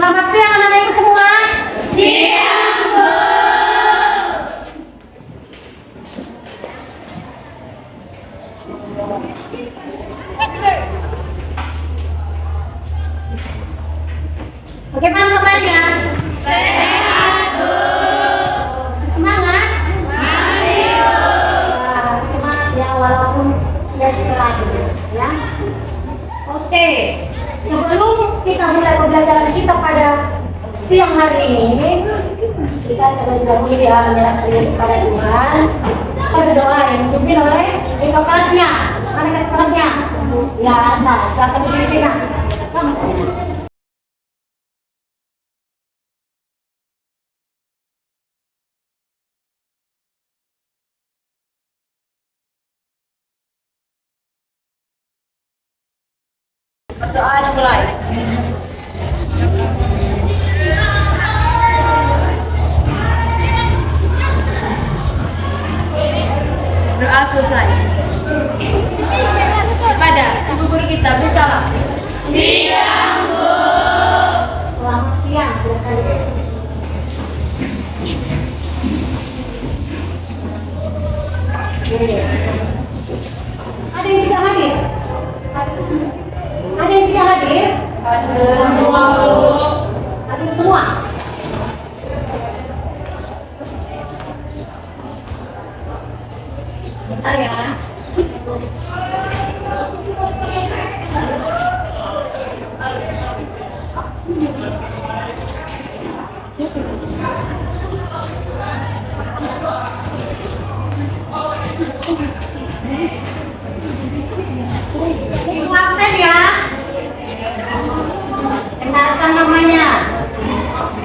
Selamat siang anak-anak ibu semua. Siang, Bu. Bagaimana kabarnya? Sehat, Bu. Masih semangat? Masih, Bu. Nah, semangat ya walaupun ya setelah ini ya. Oke, sebelum kita mulai pembelajaran kita pada siang hari ini, kita terlebih dahulu ya menyerahkan diri kepada Tuhan. Kita berdoa yang dipimpin oleh ketua kelasnya. Mana ketua kelasnya? Ya, nah, silakan dipimpin. Berdoa dimulai. Doa selesai. Kepada Ibu Guru kita bersalam. Siang, Bu. Selamat siang, silakan. Ada yang tidak hadir? Ada yang tidak hadir? Semua, Bu. Hadir semua. Bentar ya. Ibu absen ya. Kenalkan namanya.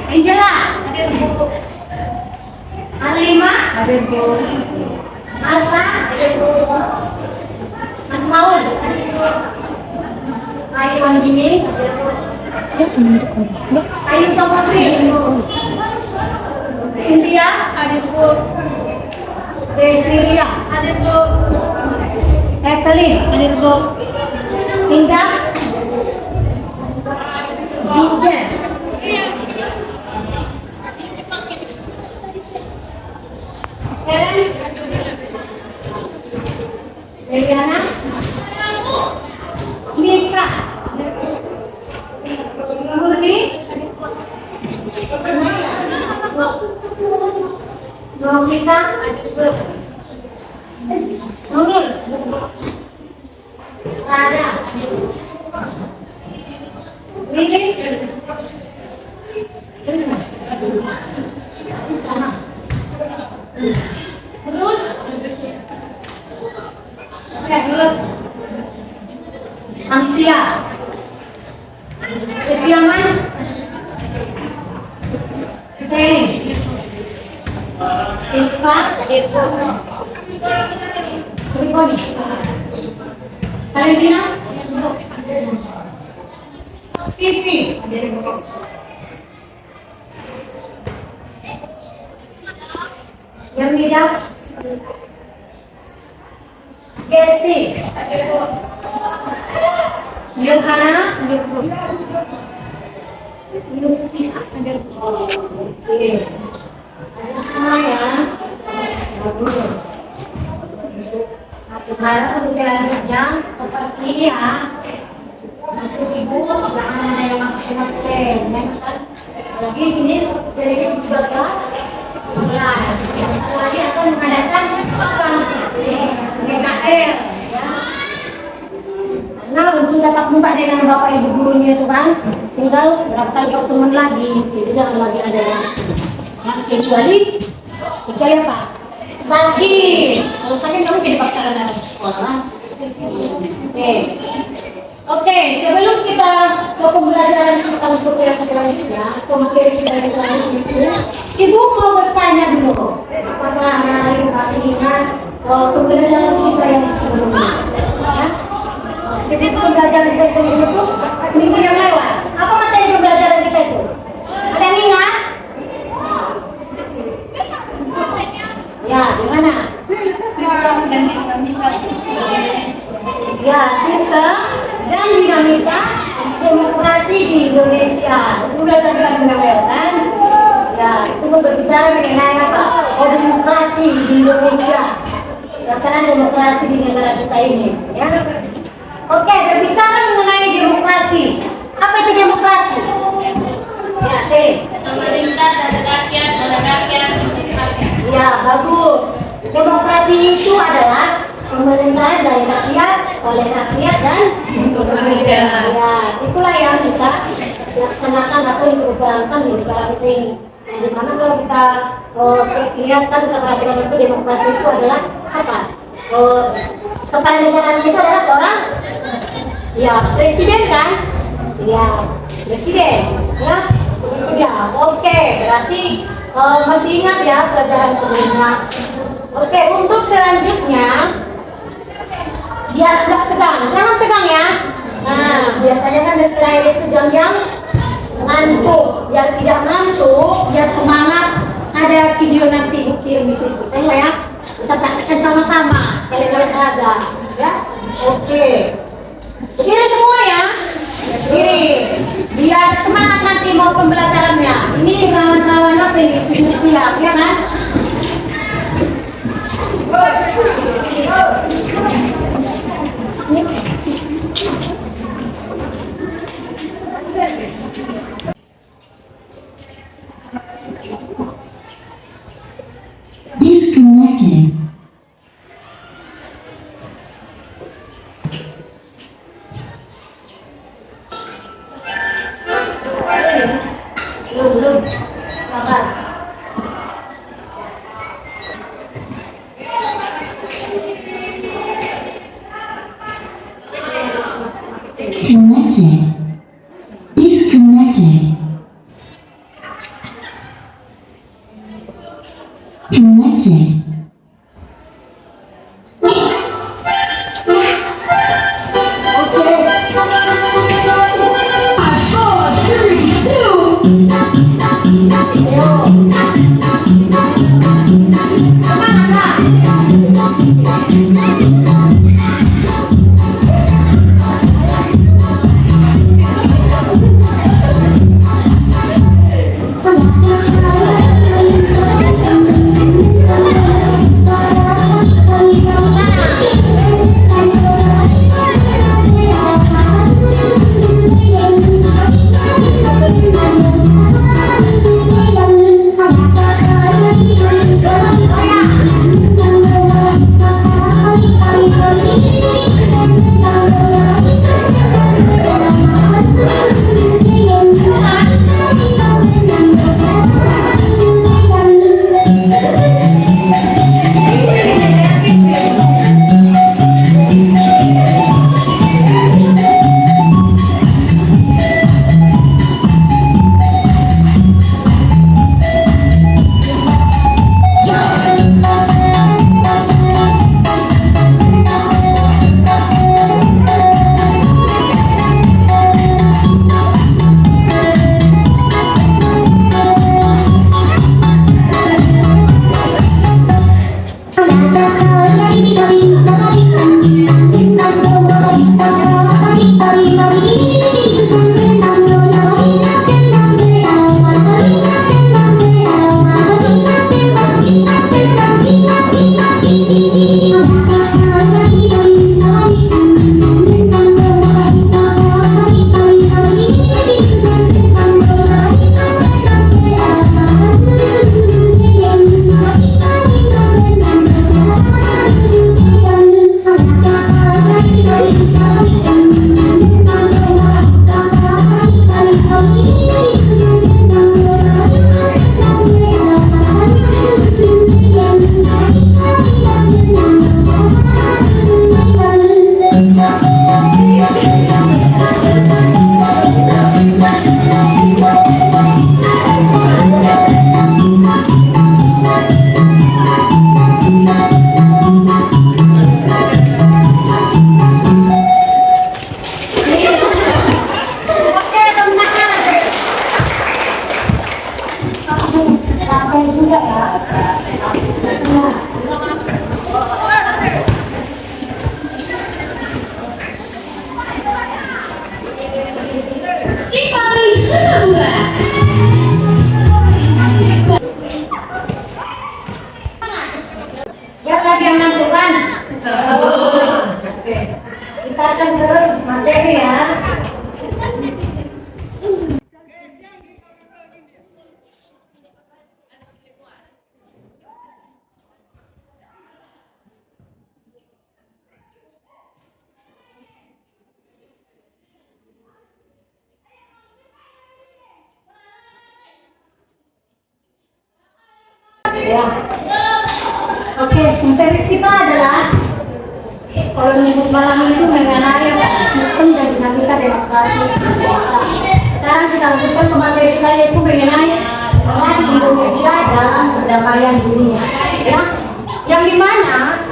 Angela. Hadir, Bu. Alima. Hadir, Bu. Marta. Hadir, Bu. Mas Maud. Ayu Anggini. Ayu Somosi. Cynthia. Hadir, Bu. Desiria. Hadir, Bu. Evelyn. Hadir, Bu. Indah. Jujen. Karen. Eliana. Mika. Murni. Novita. Nurul. Lara. Lili. Risa. Sana. Ruth. Serlut. Amsia. Setiaman. Seng. Siska. Hadir, Bu. Rikoni. Valentina. Pipi. Hadir, Bu. Yamida. Getty. Hadir, Bu. Yohana. Hadir, Bu. Yustika. Hadir, Bu. Oke. Ada semua ya. Bagus. Nah, untuk selanjutnya seperti ya. Masuk ibu jangan ada yang absen-absen ya kan. Lagi ini dari jam 11. Yang lagi akan mengadakan PKR ya. Karena untuk tatap muka dengan bapak ibu gurunya itu kan tinggal berapa kali pertemuan lagi, jadi jangan lagi ada yang absen. Ya, kecuali apa? Sakit. Kalau sakit kamu jadi paksakan dalam sekolah. Oke, sebelum kita ke pembelajaran kita untuk yang selanjutnya, atau materi kita yang selanjutnya, Ibu mau bertanya dulu, apakah anak-anak Ibu masih ingat pembelajaran kita yang sebelumnya? Ya? Jadi pembelajaran kita sebelumnya itu minggu yang lewat. Apa materi pembelajaran kita itu? Ada yang ingat? Ya, gimana? Sistem dan dinamika. Ya, sistem dan dinamika demokrasi di Indonesia. Itu belajar kita mengenai kan? Ya, itu berbicara mengenai apa? Oh, demokrasi di Indonesia. Pelaksanaan demokrasi di negara kita ini, ya. Oke, berbicara mengenai demokrasi. Apa itu demokrasi? Ya, sih. Pemerintah dari rakyat, oleh rakyat, untuk rakyat. Ya, bagus. Demokrasi itu adalah pemerintahan dari rakyat, oleh rakyat dan untuk rakyat. Ya, itulah yang kita laksanakan atau yang kita jalankan di negara kita ini. Nah, dimana kalau kita lihat kan kita perhatikan itu demokrasi itu adalah apa? Kepala negara itu adalah seorang ya presiden kan? Ya, presiden. Ya, itu dia. Oke, berarti masih ingat ya pelajaran sebelumnya. Oke, untuk selanjutnya biar enggak tegang, jangan tegang ya. Nah, biasanya kan Israel itu jam yang ngantuk, biar tidak ngantuk, biar semangat. Ada video nanti kirim di situ, tengok ya. Kita praktekkan sama-sama sekali olahraga, ya. Oke, kiri semua ya, kiri. Biar semangat nanti mau pembelajarannya. Ini kawan-kawan apa ini? Siap, ya kan? Disconnected. Belum, sabar. Connected. Disconnected. Connected. Ya. Oke, materi kita adalah kalau minggu malam itu mengenai sistem dan dinamika demokrasi Indonesia. Sekarang kita lanjutkan ke materi kita yaitu mengenai peran Indonesia dalam perdamaian dunia. Ya, yang dimana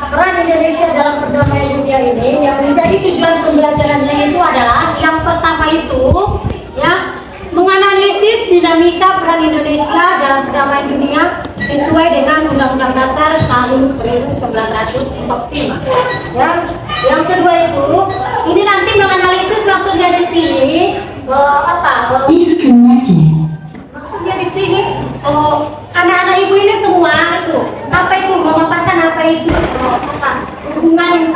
peran Indonesia dalam perdamaian dunia ini yang menjadi tujuan pembelajarannya itu adalah yang pertama itu ya menganalisis dinamika peran Indonesia dalam perdamaian dunia sesuai dengan Undang-Undang Dasar tahun 1945. Ya, yang kedua itu ini nanti menganalisis langsung dari sini Disconnected. maksudnya di sini anak-anak ibu ini semua itu apa itu memaparkan apa itu hubungan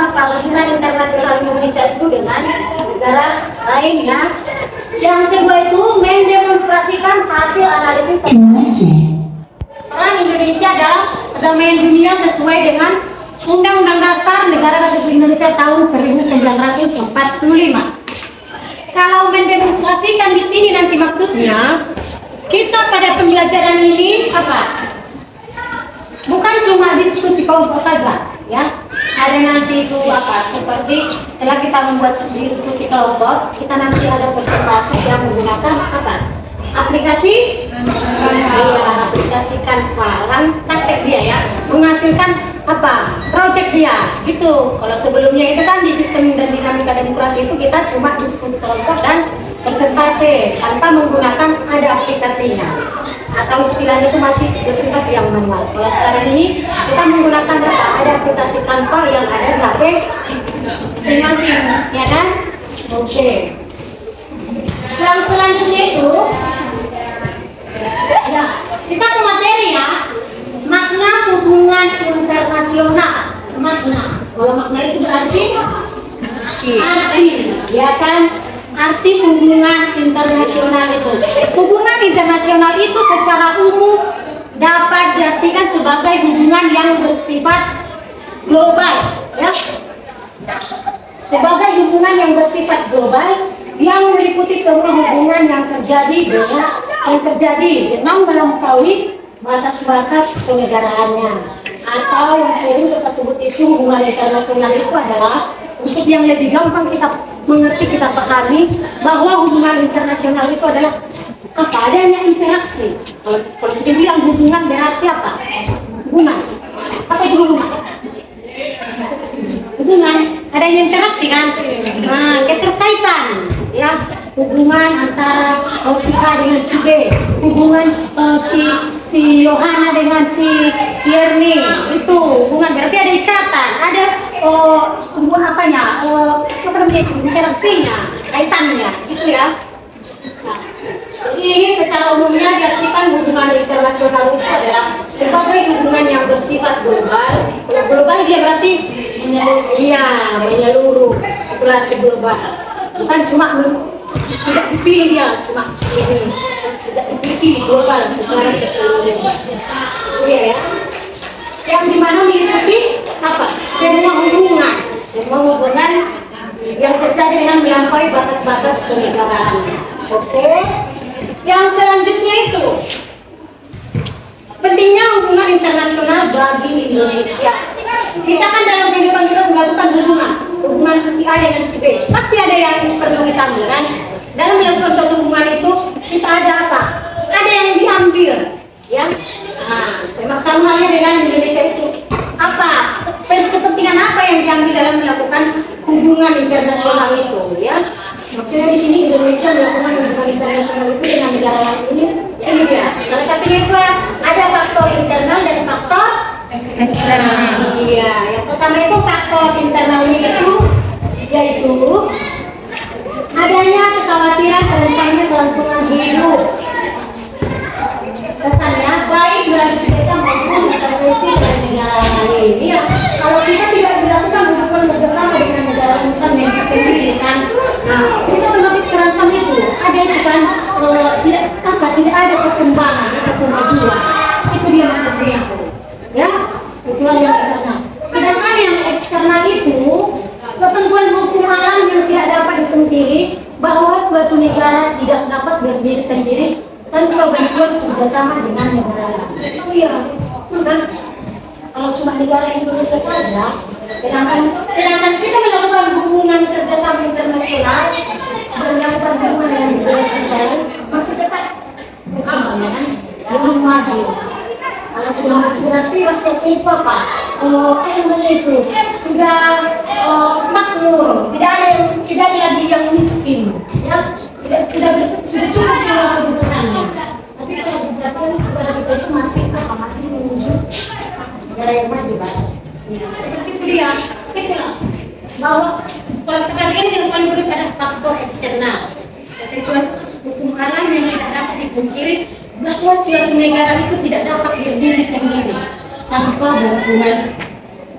internasional Indonesia itu dengan negara lain ya. Yang kedua itu mendemonstrasikan hasil analisis Connected. peran Indonesia dalam perdamaian dunia sesuai dengan Undang-Undang Dasar Negara Republik Indonesia tahun 1945. Kalau mendemonstrasikan di sini nanti maksudnya kita pada pembelajaran ini apa? Bukan cuma diskusi kelompok saja, ya. Ada nanti itu apa? Seperti setelah kita membuat diskusi kelompok, kita nanti ada presentasi yang menggunakan apa? Aplikasi, aplikasi Canva, praktek dia ya, menghasilkan apa? Project dia, gitu. Kalau sebelumnya itu kan di sistem dan dinamika demokrasi itu kita cuma diskusi kelompok dan presentasi tanpa menggunakan ada aplikasinya atau istilahnya itu masih bersifat yang manual. Kalau sekarang ini kita menggunakan apa? Ada aplikasi Canva yang ada di HP masing-masing, ya kan? Oke. Yang selanjutnya itu ya, kita ke materi ya. Makna hubungan internasional. Makna. Kalau makna itu berarti arti, ya kan? Arti hubungan internasional itu. Hubungan internasional itu secara umum dapat diartikan sebagai hubungan yang bersifat global, ya. Sebagai hubungan yang bersifat global yang meliputi semua hubungan yang terjadi dengan melampaui batas-batas kenegaraannya, atau yang sering kita sebut itu hubungan internasional itu adalah untuk yang lebih gampang kita mengerti, kita pahami bahwa hubungan internasional itu adalah apa? Adanya interaksi. Kalau sudah bilang hubungan berarti apa? Hubungan. Apa itu hubungan? Hubungan, adanya interaksi kan? Nah, keterkaitan, ya, hubungan antara si A dengan si B, hubungan si Yohana dengan si Erni, itu hubungan berarti ada ikatan, ada hubungan apanya? Apa namanya? Interaksinya, kaitannya, itu ya. Nah, jadi ini secara umumnya diartikan hubungan internasional itu adalah sebagai hubungan yang bersifat global. Kalau global dia berarti menyeluruh. Itulah arti global. Bukan cuma tidak dipilih dia, cuma ini tidak dipilih global secara keseluruhan. Iya ya. Yang dimana meliputi apa? Semua hubungan yang terjadi dengan melampaui batas-batas kenegaraan. Oke. Yang selanjutnya itu pentingnya hubungan internasional bagi Indonesia. Kita kan dalam kehidupan kita melakukan hubungan si A dengan si B. Pasti ada yang perlu kita ambil kan. Dalam melakukan suatu hubungan itu kita ada apa? Ada yang diambil, ya. Nah, sama halnya dengan Indonesia itu apa? Kepentingan apa yang diambil dalam melakukan hubungan internasional itu, ya? Maksudnya di sini Indonesia melakukan hubungan internasional itu dengan negara lain ini dia. Salah satunya itu ada faktor internal dan faktor eksternal. Iya, yang pertama itu faktor internalnya itu yaitu adanya kekhawatiran terencana kelangsungan hidup. Kesannya baik melalui kita maupun intervensi dari negara lain. Iya, kalau kita tidak melakukan hubungan bersama dengan negara misalnya sendiri kan, nah itu otomatis terancam itu. Ada itu kan tidak ada perkembangan atau kemajuan. Itu dia maksudnya, ya. Itulah yang internal. Sedangkan yang eksternal itu ketentuan hukum alam yang tidak dapat dipungkiri bahwa suatu negara tidak dapat berdiri sendiri tanpa atau bantuan kerjasama dengan negara lain. Oh iya, kan? Kalau cuma negara Indonesia saja, sedangkan kita melakukan hubungan kerjasama internasional dan melakukan hubungan dengan negara lain masih tetap berkembang, ya kan? Belum maju. Kalau sudah maju berarti rakyat itu apa? Itu sudah makmur, tidak ada lagi yang miskin, ya sudah cukup semua kebutuhannya. Tapi kalau berarti negara kita itu masih menuju negara yang maju, Pak. Ya, seperti itu dia. Itulah bahwa kalau kita lihat yang paling penting ada faktor eksternal. Ketentuan hukum alam yang tidak dapat dipungkiri bahwa suatu negara itu tidak dapat berdiri sendiri tanpa bantuan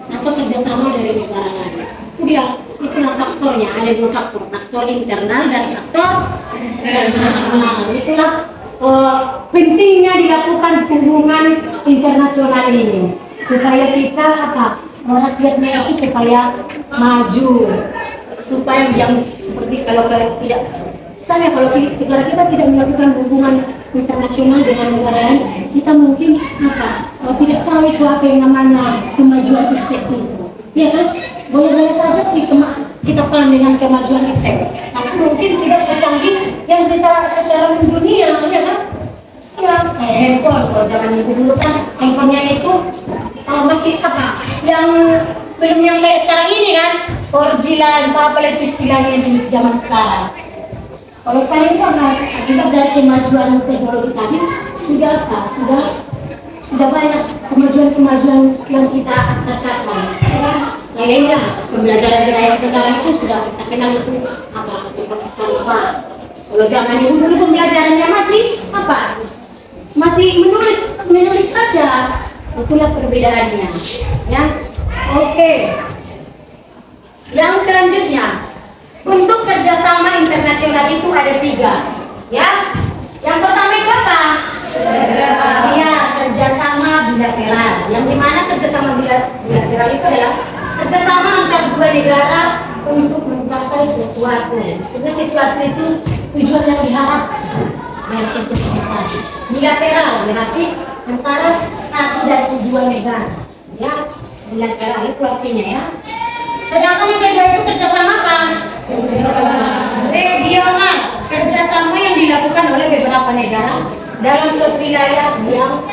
atau kerjasama dari negara lain. Itu dia, itulah faktornya. Ada dua faktor internal dan faktor eksternal. Itulah pentingnya dilakukan hubungan internasional ini supaya kita rakyatnya itu supaya maju, supaya yang seperti kalau tidak. Misalnya kalau kita tidak melakukan hubungan internasional dengan negara lain, kita mungkin tidak tahu itu apa yang namanya kemajuan iptek itu. Ya kan? Boleh-boleh saja sih kita paham dengan kemajuan iptek, tapi mungkin tidak secanggih yang secara dunia, ya kan? Ya, handphone kalau zaman itu dulu kan handphonenya itu masih yang belum yang kayak sekarang ini kan, 4G lah, apa itu istilahnya di zaman sekarang. Kalau sekarang itu akibat dari kemajuan teknologi tadi sudah banyak kemajuan yang kita rasakan. Kayaknya pembelajaran yang sekarang itu sudah kita kenal itu kalau zaman dulu pembelajarannya masih menulis saja. Itulah perbedaannya. Ya, oke. Yang selanjutnya. Untuk kerjasama internasional itu ada 3, ya. Yang pertama itu apa? Iya, kerjasama bilateral. Yang dimana kerjasama bilateral itu adalah kerjasama antar dua negara untuk mencapai sesuatu. Sebenarnya sesuatu itu tujuan yang diharap dari kerjasama. Bilateral berarti antara satu dari dua negara. Ya, bilateral itu artinya ya. Sedangkan yang kedua itu kerjasama apa? Regional, kerjasama yang dilakukan oleh beberapa negara dalam suatu wilayah yang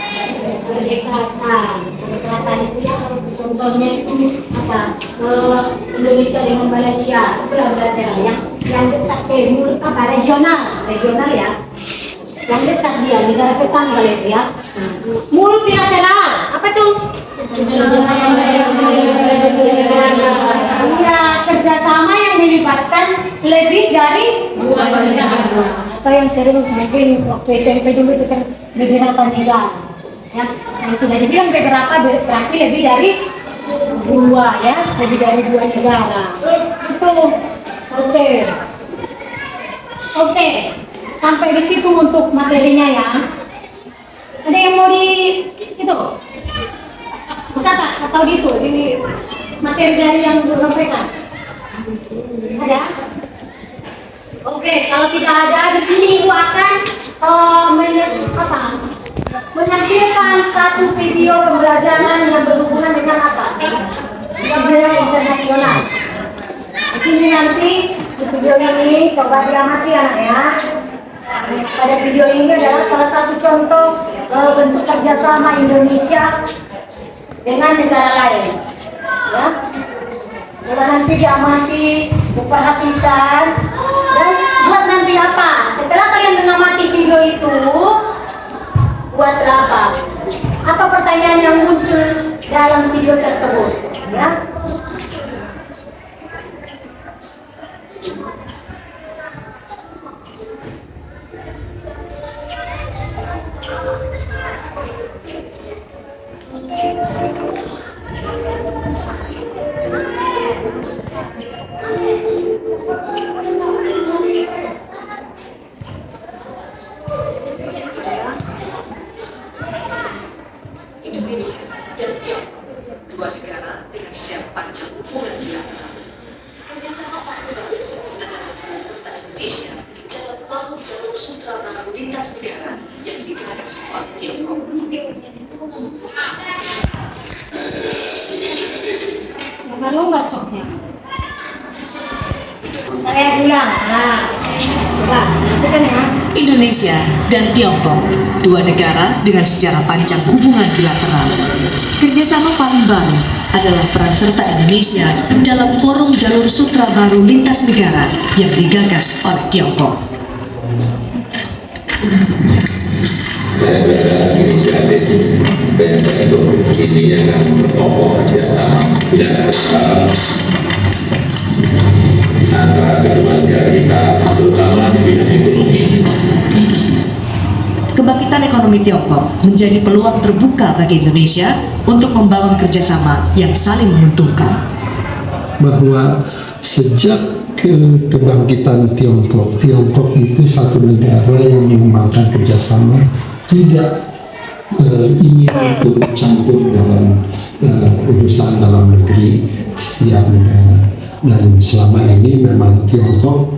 berdekatan. Berdekatan itu ya, contohnya itu Indonesia dengan Malaysia, itulah bilateral yang dekat regional ya, yang dekat dia negara tetangga itu ya. Multilateral, apa tuh? Iya, kerjasama yang melibatkan lebih dari 2 negara. Atau yang sering mungkin waktu SMP dulu itu sering beberapa negara. Ya, yang sudah dibilang beberapa berarti lebih dari 2 ya, lebih dari 2 negara. Itu, oke. Sampai di situ untuk materinya ya. Ada yang mau itu? Catat atau di materi dari yang disampaikan? Ada? Oke, kalau tidak ada di sini Ibu akan menampilkan satu video pembelajaran yang berhubungan dengan video internasional. Di sini nanti di video ini coba diamati anak ya. Pada video ini adalah salah satu contoh bentuk kerjasama Indonesia dengan negara lain, ya. Coba nanti diamati, diperhatikan, dan buat nanti apa? Setelah kalian mengamati video itu, buatlah apa? Apa pertanyaan yang muncul dalam video tersebut, ya? Indonesia dan Tiongkok, 2 negara dengan sejarah panjang Saya bilang, nah, coba, itu kan ya. Indonesia dan Tiongkok, dua negara dengan sejarah panjang hubungan bilateral. Kerjasama paling baru adalah peran serta Indonesia dalam forum jalur sutra baru lintas negara yang digagas oleh Tiongkok. Saya berharap inisiatif bentuk ini akan berkokoh kerjasama bilateral antara kedua negara kita, terutama di bidang ekonomi. Kebangkitan ekonomi Tiongkok menjadi peluang terbuka bagi Indonesia untuk membangun kerjasama yang saling menguntungkan. Bahwa sejak kebangkitan Tiongkok itu satu negara yang mengembangkan kerjasama, tidak ingin untuk campur dalam urusan dalam negeri setiap negara. Dan selama ini memang Tiongkok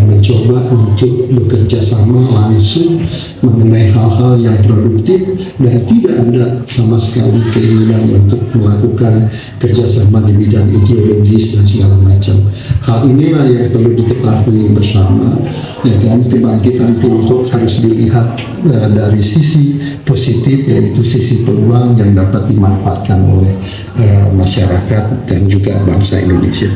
mencoba untuk bekerja sama langsung mengenai hal-hal yang produktif dan tidak ada sama sekali keinginan untuk melakukan kerjasama di bidang ideologis dan segala macam. Hal inilah yang perlu diketahui bersama, ya kan, kebangkitan Tiongkok harus dilihat dari sisi positif, yaitu sisi peluang yang dapat dimanfaatkan oleh masyarakat dan juga bangsa Indonesia.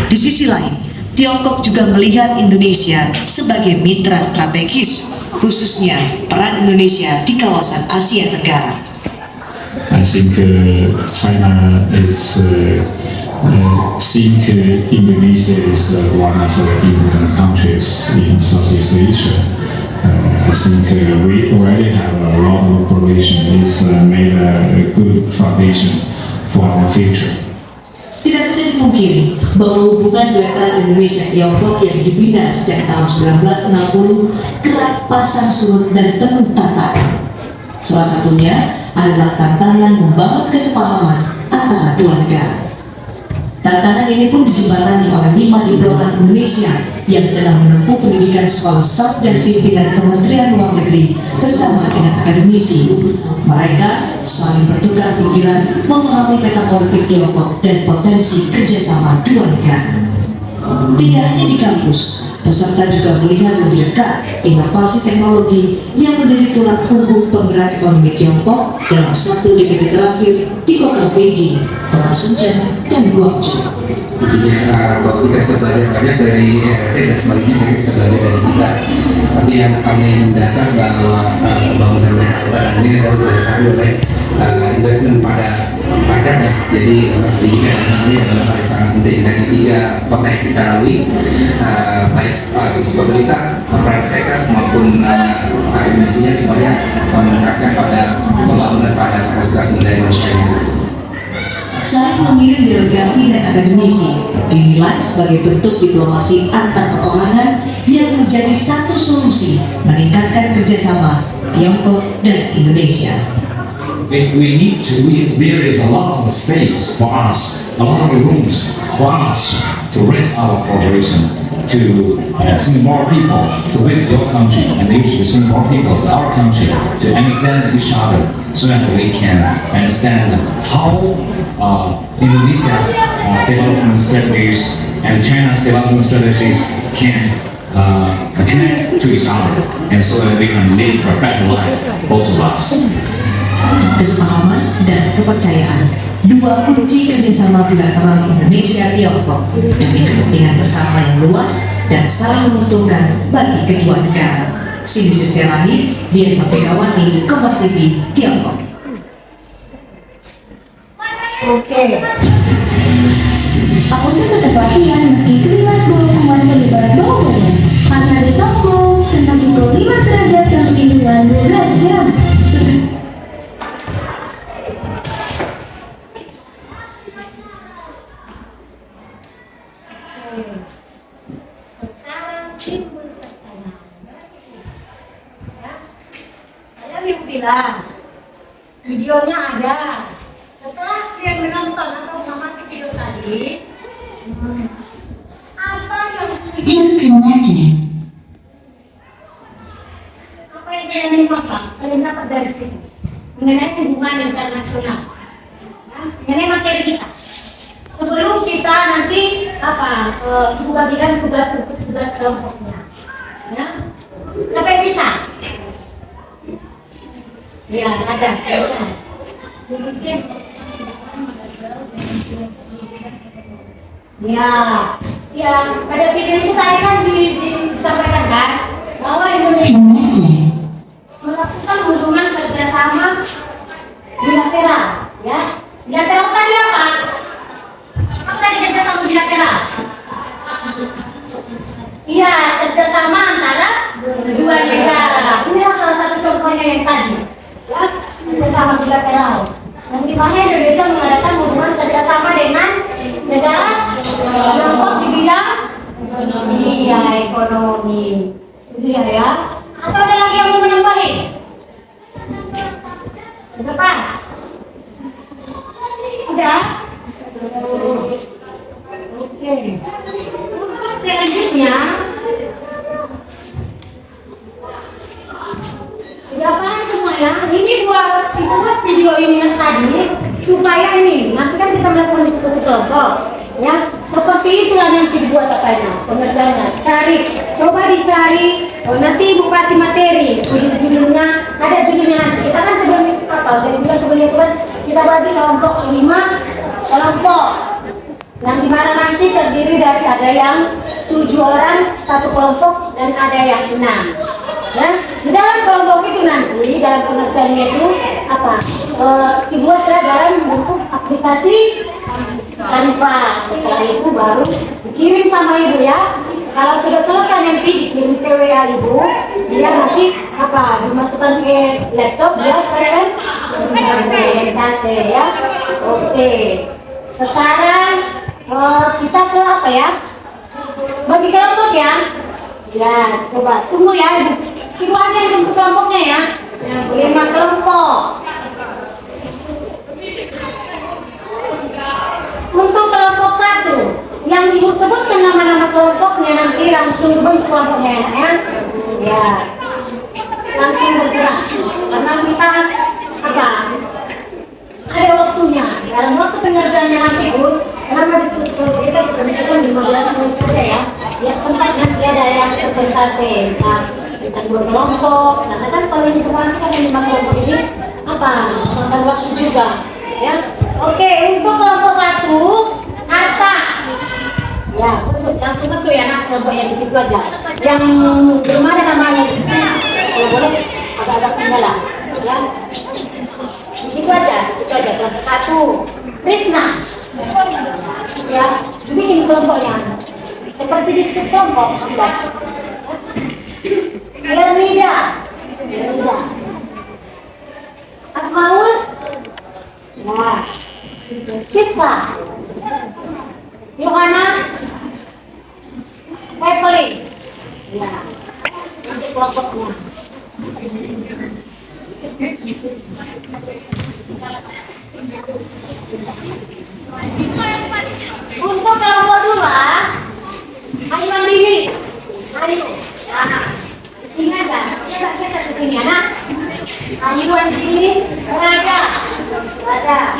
Di sisi lain, Tiongkok juga melihat Indonesia sebagai mitra strategis, khususnya peran Indonesia di kawasan Asia Tenggara. I think China is think Indonesia is one of the important countries in Southeast Asia. I think we already have a lot of cooperation. It's made a good foundation for our future. Tidak bisa dipungkiri bahwa hubungan bilateral Indonesia-Tiongkok yang dibina sejak tahun 1960 kerap pasang surut dan penuh tantangan. Salah satunya adalah tantangan membangun kesepahaman antara dua negara. Tantangan ini pun dijembatani oleh 5 diplomat Indonesia yang telah menempuh pendidikan sekolah staf dan pimpinan Kementerian Luar Negeri bersama dengan akademisi. Mereka saling bertukar pikiran, memahami peta politik Tiongkok dan potensi kerjasama dua negara. Tidak hanya di kampus, peserta juga melihat lebih dekat inovasi teknologi yang menjadi tulang punggung penggerak ekonomi Tiongkok dalam 1 dekade terakhir di kota Beijing, kota Shenzhen, dan Guangzhou. Intinya bahwa kita bisa belajar banyak dari RRT dan sebaliknya mereka bisa belajar dari kita. Tapi yang paling dasar bahwa pembangunan badan ini adalah didasari oleh investment pada pajak ya. Jadi pendidikan dan ini adalah hal yang sangat penting. Dari 3 kota yang kita lalui, baik sisi pemerintah, private sector maupun akademisinya semuanya menerapkan pada pembangunan pada kapasitas sumber manusia. Saling mengirim delegasi dan akademisi dinilai sebagai bentuk diplomasi antar perorangan yang menjadi satu solusi meningkatkan kerjasama Tiongkok dan Indonesia. There is a lot of space for us, a lot of rooms for us to raise our cooperation, to send more people to visit your country, and they should send more people to our country to understand each other, so that we can understand how Indonesia's development strategies and China's development strategies can connect to each other, and so that we can live a better life, both of us. Kesepahaman dan kepercayaan, dua kunci kerjasama bilateral Indonesia-Tiongkok demi kepentingan bersama yang luas dan saling menguntungkan bagi kedua negara. Cindy Sisterani, Dian Merdekawati, Kompas TV, Tiongkok. Oke. Aku tuh tetap latihan meski keringat bulu kemarin lebih berat baunya. Karena di toko, sensasi 5 derajat dan ketinggian 12 jam. Sekarang timbul pertanyaan. Ya. Saya bilang, videonya ada. Setelah kalian menonton atau mengamati video tadi, apa yang kalian dapat dari sini mengenai hubungan internasional, ya, mengenai materi kita. Sebelum kita nanti ibu bagikan tugas untuk tugas kelompoknya. Ya, siapa yang bisa? Ya, ada. Silakan. Ya, pada video itu tadi kan disampaikan kan bahwa Indonesia melakukan hubungan kerjasama bilateral, ya. Bilateral tadi apa? Apa tadi kerjasama bilateral? Iya, kerjasama antara dua negara. Ini salah satu contohnya yang tadi, ya, kerjasama bilateral. Dan di mana Indonesia mengadakan hubungan kerjasama dengan negara kelompok di bidang ekonomi. Iya, ekonomi. Iya ya. Atau ada lagi yang mau menambahin? Sudah pas? Sudah? Oke. Untuk selanjutnya, sudah paham semua ya? Ini buat video ini yang tadi supaya ini nanti kan kita melakukan diskusi kelompok, ya. Seperti itulah nanti dibuat apanya, pengerjaannya. Coba dicari. Nanti ibu kasih materi, judulnya ada judulnya nanti. Kita kan sebelum apa? Dari bulan sebelumnya itu kan kita bagi kelompok 5 kelompok. Yang dimana nanti terdiri dari ada yang 7 orang satu kelompok dan ada yang 6. Ya, di dalam kelompok itu nanti dalam pengerjaannya itu apa? Dibuatlah dalam bentuk aplikasi Canva. Setelah itu baru dikirim sama ibu ya. Kalau sudah selesai nanti dikirim ke WA ibu, dia nanti apa? Dimasukkan ke laptop dia presentasi ya. Oke. Sekarang kita ke apa ya? Bagi kelompok ya. Ya, coba tunggu ya ibu. Ibu aja yang bentuk kelompoknya ya. 5 kelompok. Untuk kelompok 1, yang ibu sebutkan nama-nama kelompoknya nanti langsung bentuk kelompoknya ya. Ya, langsung bergerak. Karena kita apa? Ada waktunya. Dalam waktu pengerjaannya nanti ibu, selama diskusi kelompok kita berhentikan 15 menit saja ya. Yang sempat nanti ada yang presentasi. Nah, kita buat kelompok. Karena kan kalau ini semua nanti kan 5 kelompok ini apa? Makan waktu juga. Ya. Oke, untuk kelompok 1, harta. Ya, untuk langsung itu ya nak kelompoknya di situ aja. Yang belum ada namanya di situ, kalau boleh agak-agak tinggalan. Ya. Di situ aja kelompok 1. Krisna. Ya, bikin kelompoknya. Seperti diskusi kelompok, Hermida. Asmaul. Nah, Siska. Yohana. Evelyn. Ya, untuk kelompoknya. Untuk kelompok 2, ayo mandiri. Ayo. Nah, di sini aja. Coba geser ke sini anak. Ayo mandiri. Ada.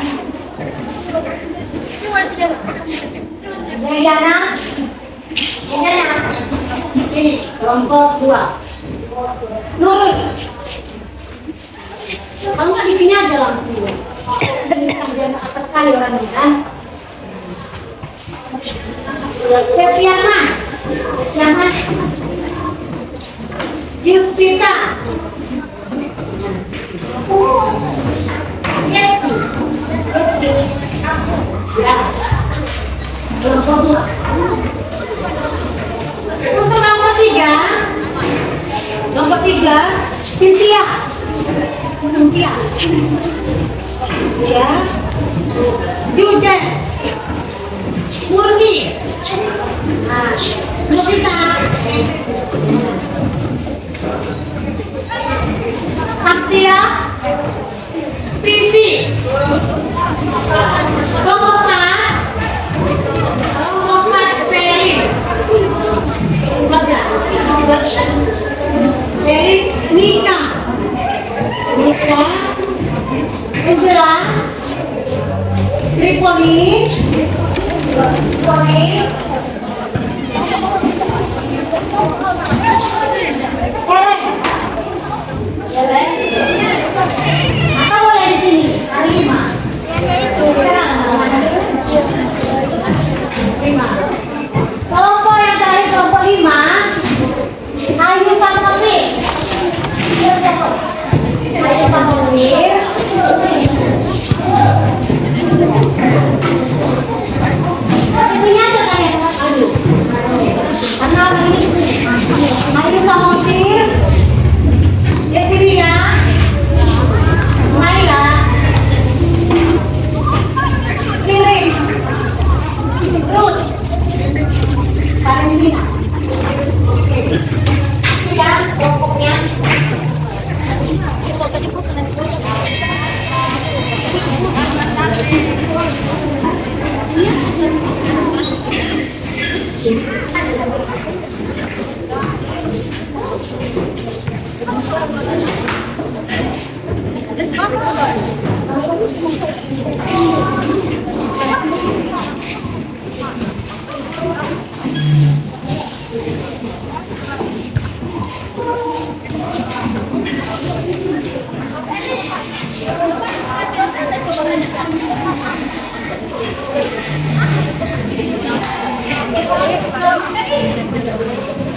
Jayana. Sini, kelompok 2. Nurul. Kamu kan di sini aja langsung. Jangan apa kali orang ini kan. Septiana. Juspita. Yeti. Ya. Untuk nomor 3, Cynthia. Ya. Jujen. Murni. Nah, Novita. Samsia. Pipi. Kelompok Selin. Selin Nika. Angela. Tripoli. Samosir. Sini aja kan ya? Aduh. Karena lagi Ayo Samosir. Ya sini ya. Naila. Kirim. Terus. Paling ini. Oke. Ya, pokoknya.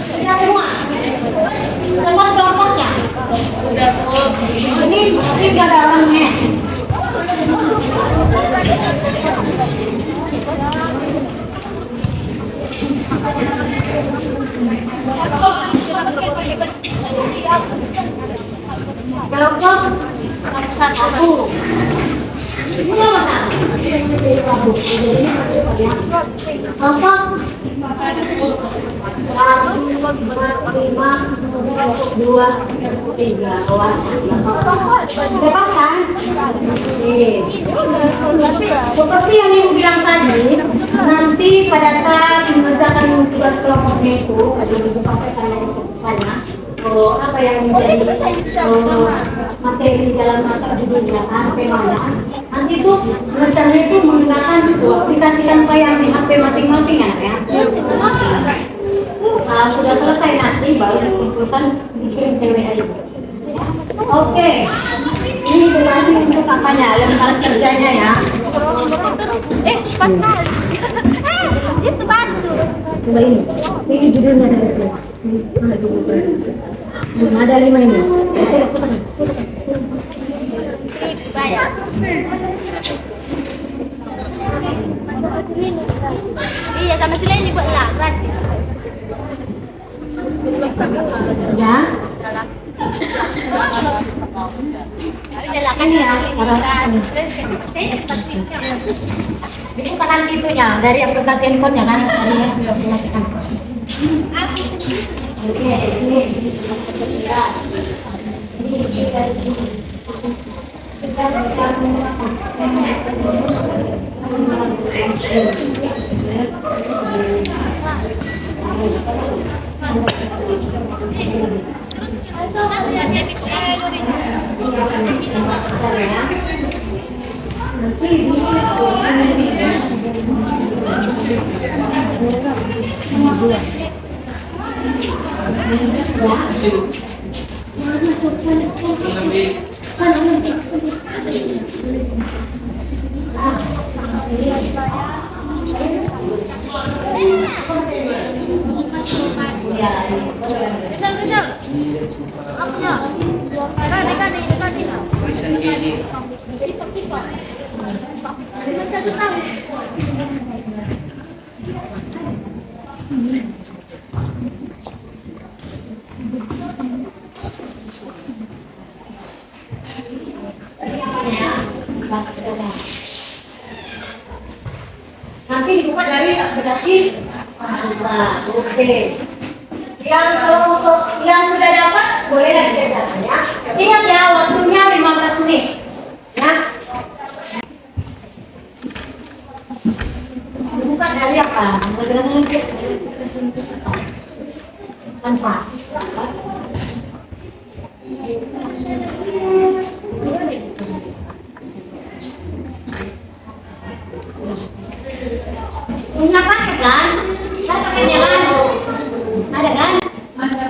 Sudah semua. Lepas kelompoknya. Sudah Bu. Ini nggak ada orangnya. Kelompok satu. Ini mana? Kelompok 5, 2, 3. Bebas kan? Seperti yang ibu bilang tadi, nanti pada saat mengerjakan tugas kelompoknya itu, tadi ibu sampaikan dari kebutuhannya, apa yang menjadi materi dalam mata judulnya kan, temanya, nanti itu rencananya itu menggunakan aplikasi Canva yang di HP masing-masing ya. Sudah selesai nanti baru dikumpulkan dikirim ke WA ibu. Oke, ini durasi untuk kampanye, lembar kerjanya ya. Itu bantu. Coba ini judulnya dari sini. Ada 5 ini. Bayar. Iya, sama sila ini buat lah, rajin. Sudah? Ini ya, itu kan itunya dari aplikasi handphonenya kan, dari aplikasi handphone. Oke, ini dari sini. Nanti dibuka dari aplikasi Canva. Oke. Yang sudah dapat boleh lagi kerjakan ya. Ingat ya, waktunya 15 menit. Ya. Dibuka dari apa? Dari Canva. Punya paket kan? Ada paketnya kan? Ada kan? Ada.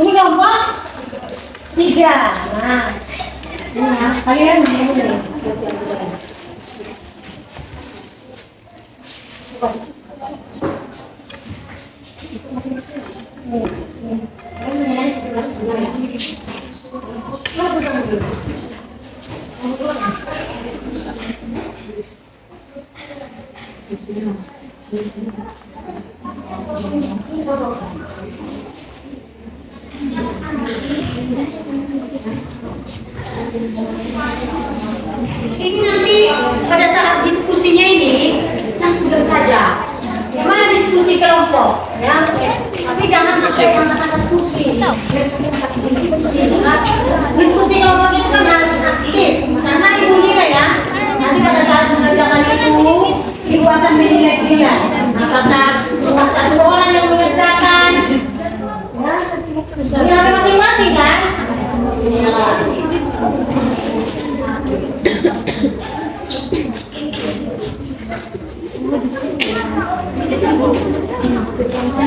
Ini kelompok 3. Nah, ini ya, kalian ini. Ini nanti pada saat diskusinya ini campurkan saja. Gimana diskusi kelompok, ya? Tapi jangan pakai kata-kata pusing. Diskusi kelompok itu kan harus aktif, karena ibu nilai ya. Nanti pada saat mengerjakan itu, ibu akan menilai dia. Apakah cuma satu orang yang mengerjakan? Ya, menilai masing-masing kan?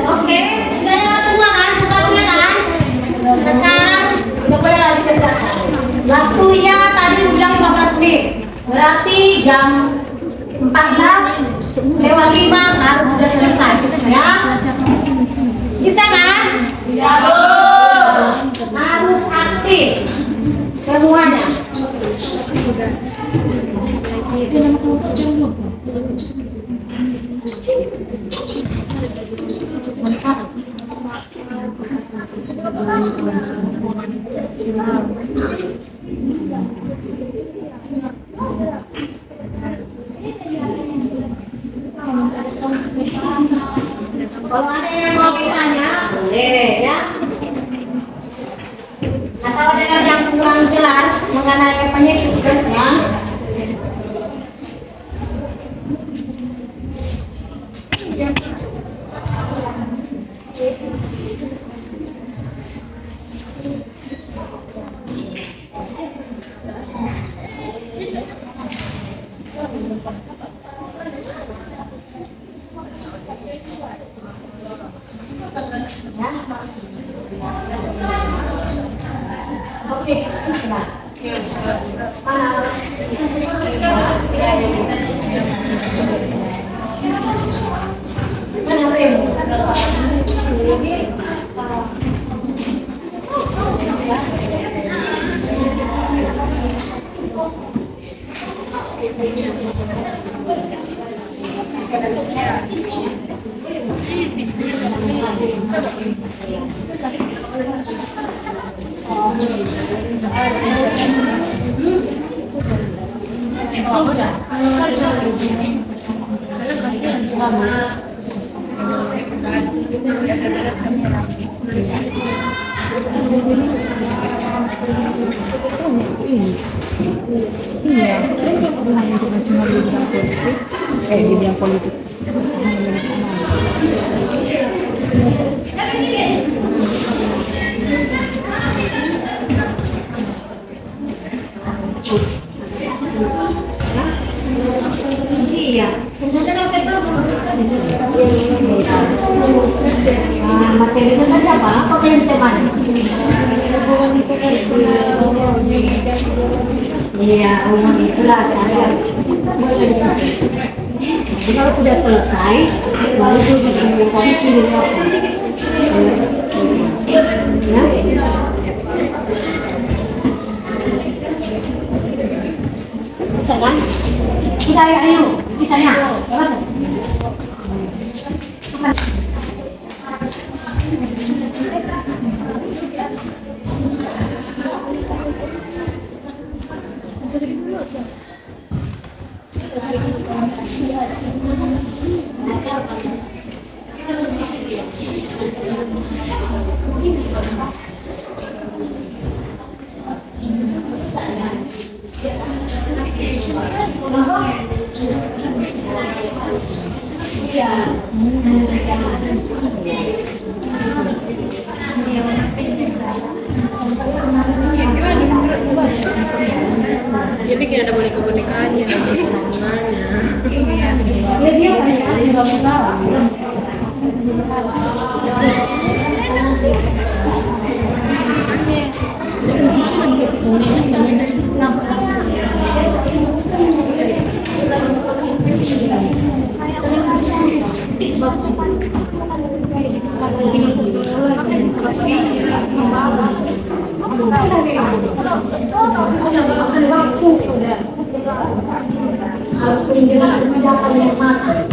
Oke, sudah dapat semua kan tugasnya kan? Sekarang sudah boleh lagi kerjakan. Waktunya tadi bilang 15 menit. Berarti jam 14:05 harus sudah selesai, ya? Bisa kan? Bisa. Harus aktif semuanya. Kalau ada yang mau bertanya, boleh ya. Atau ada yang kurang jelas mengenai tugasnya, oke, diskusi lah. Mana? Mana Rem? Di bidang politik. Iya, sebenarnya kalau saya tahu materi itu tadi apa kalian teman? Iya, itulah cara. Boleh disebut. Jadi kalau sudah selesai, baru itu sebelum pilih apa? Ya. Bisa kan? Sudah ya, ayo, bisanya. Masuk. Dia bikin ada boneka-bonekanya, boneka-bonekanya. Ya dia bisa harus menjaga persiapan yang matang.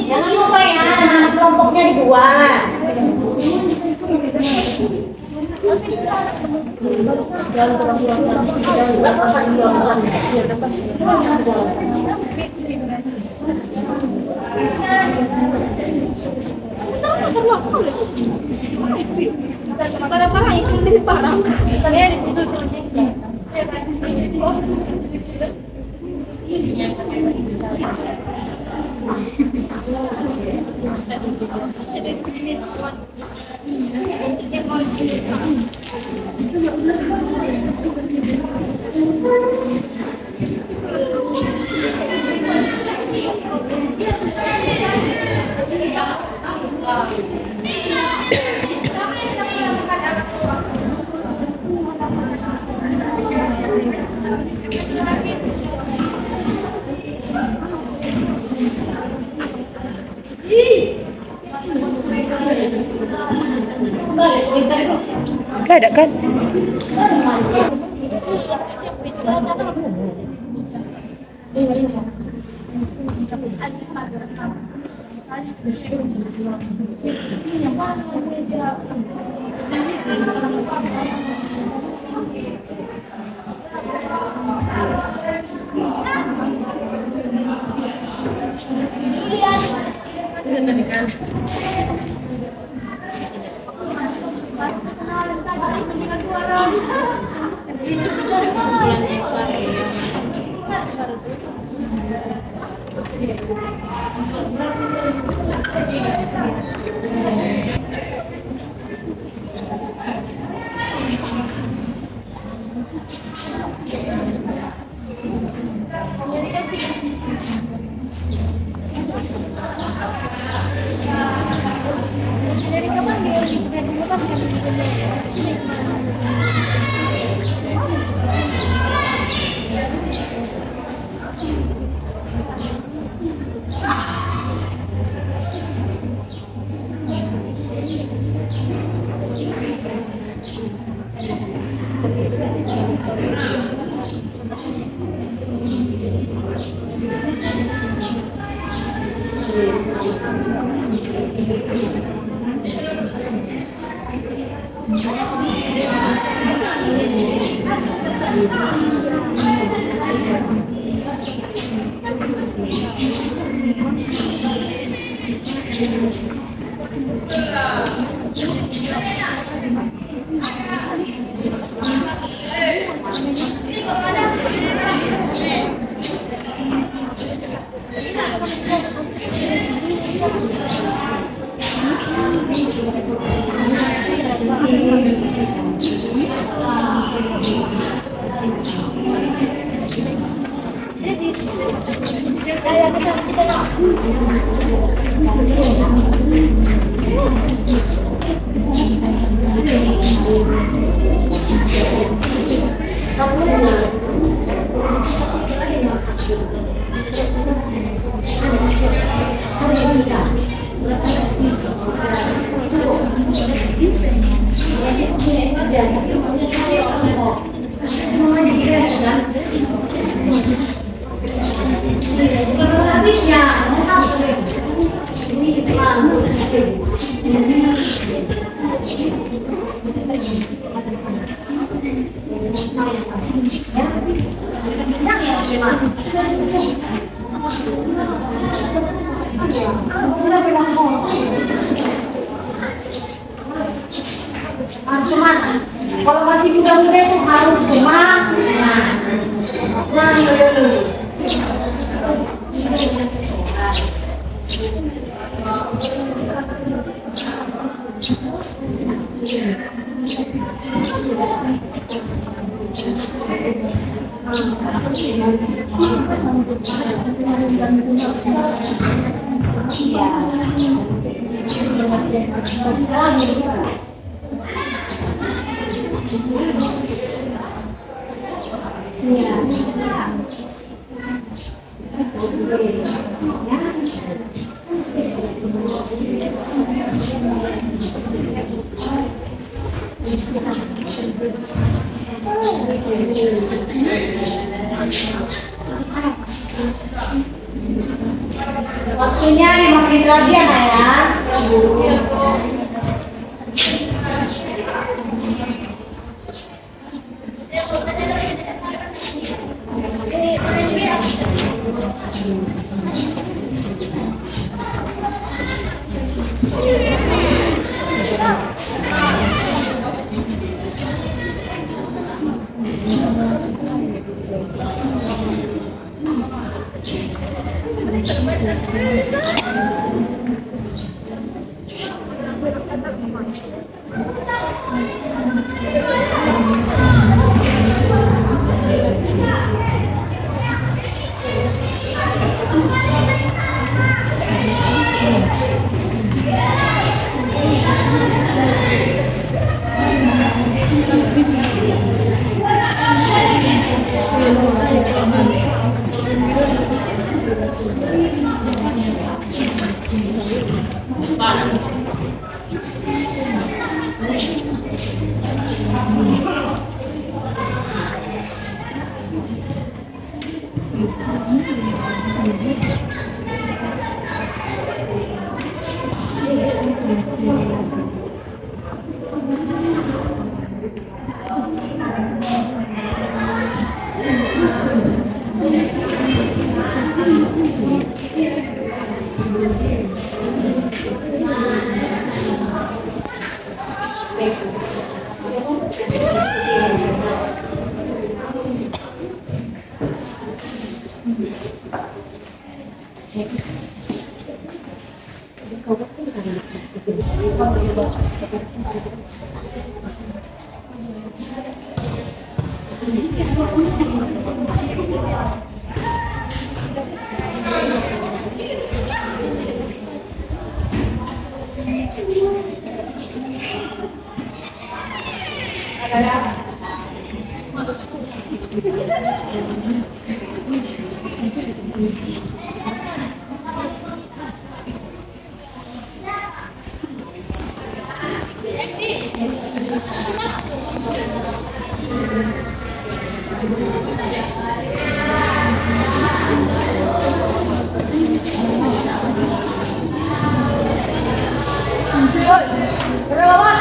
Jangan lupa ya, anak kelompoknya dibuat. Parah-parah itu lebih parah. Saya di situ proyeknya. Gak ada kan? Harus semangat. Kalau masih muda-muda itu harus semangat. Nah, dulu. Waktunya 5 menit lagi ya, Nak, ya. Berapa?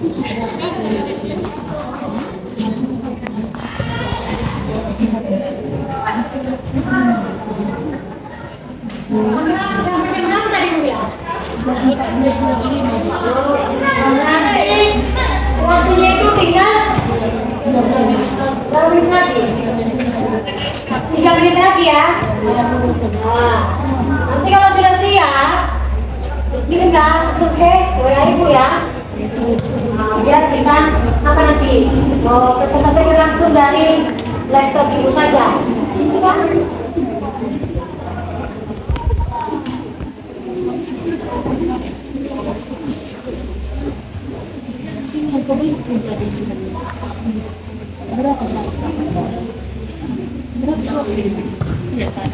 Sampai jam berapa tadi Bu ya? Berarti waktunya itu tinggal 3 menit lagi. 3 menit lagi ya. Nah, nanti kalau sudah siap, kirimkan langsung ke WA Ibu ya. Nah, biar kita apa nanti mau presentasikan langsung dari laptop Ibu saja. Ya. Berapa saat? Berapa saat? Iya kan?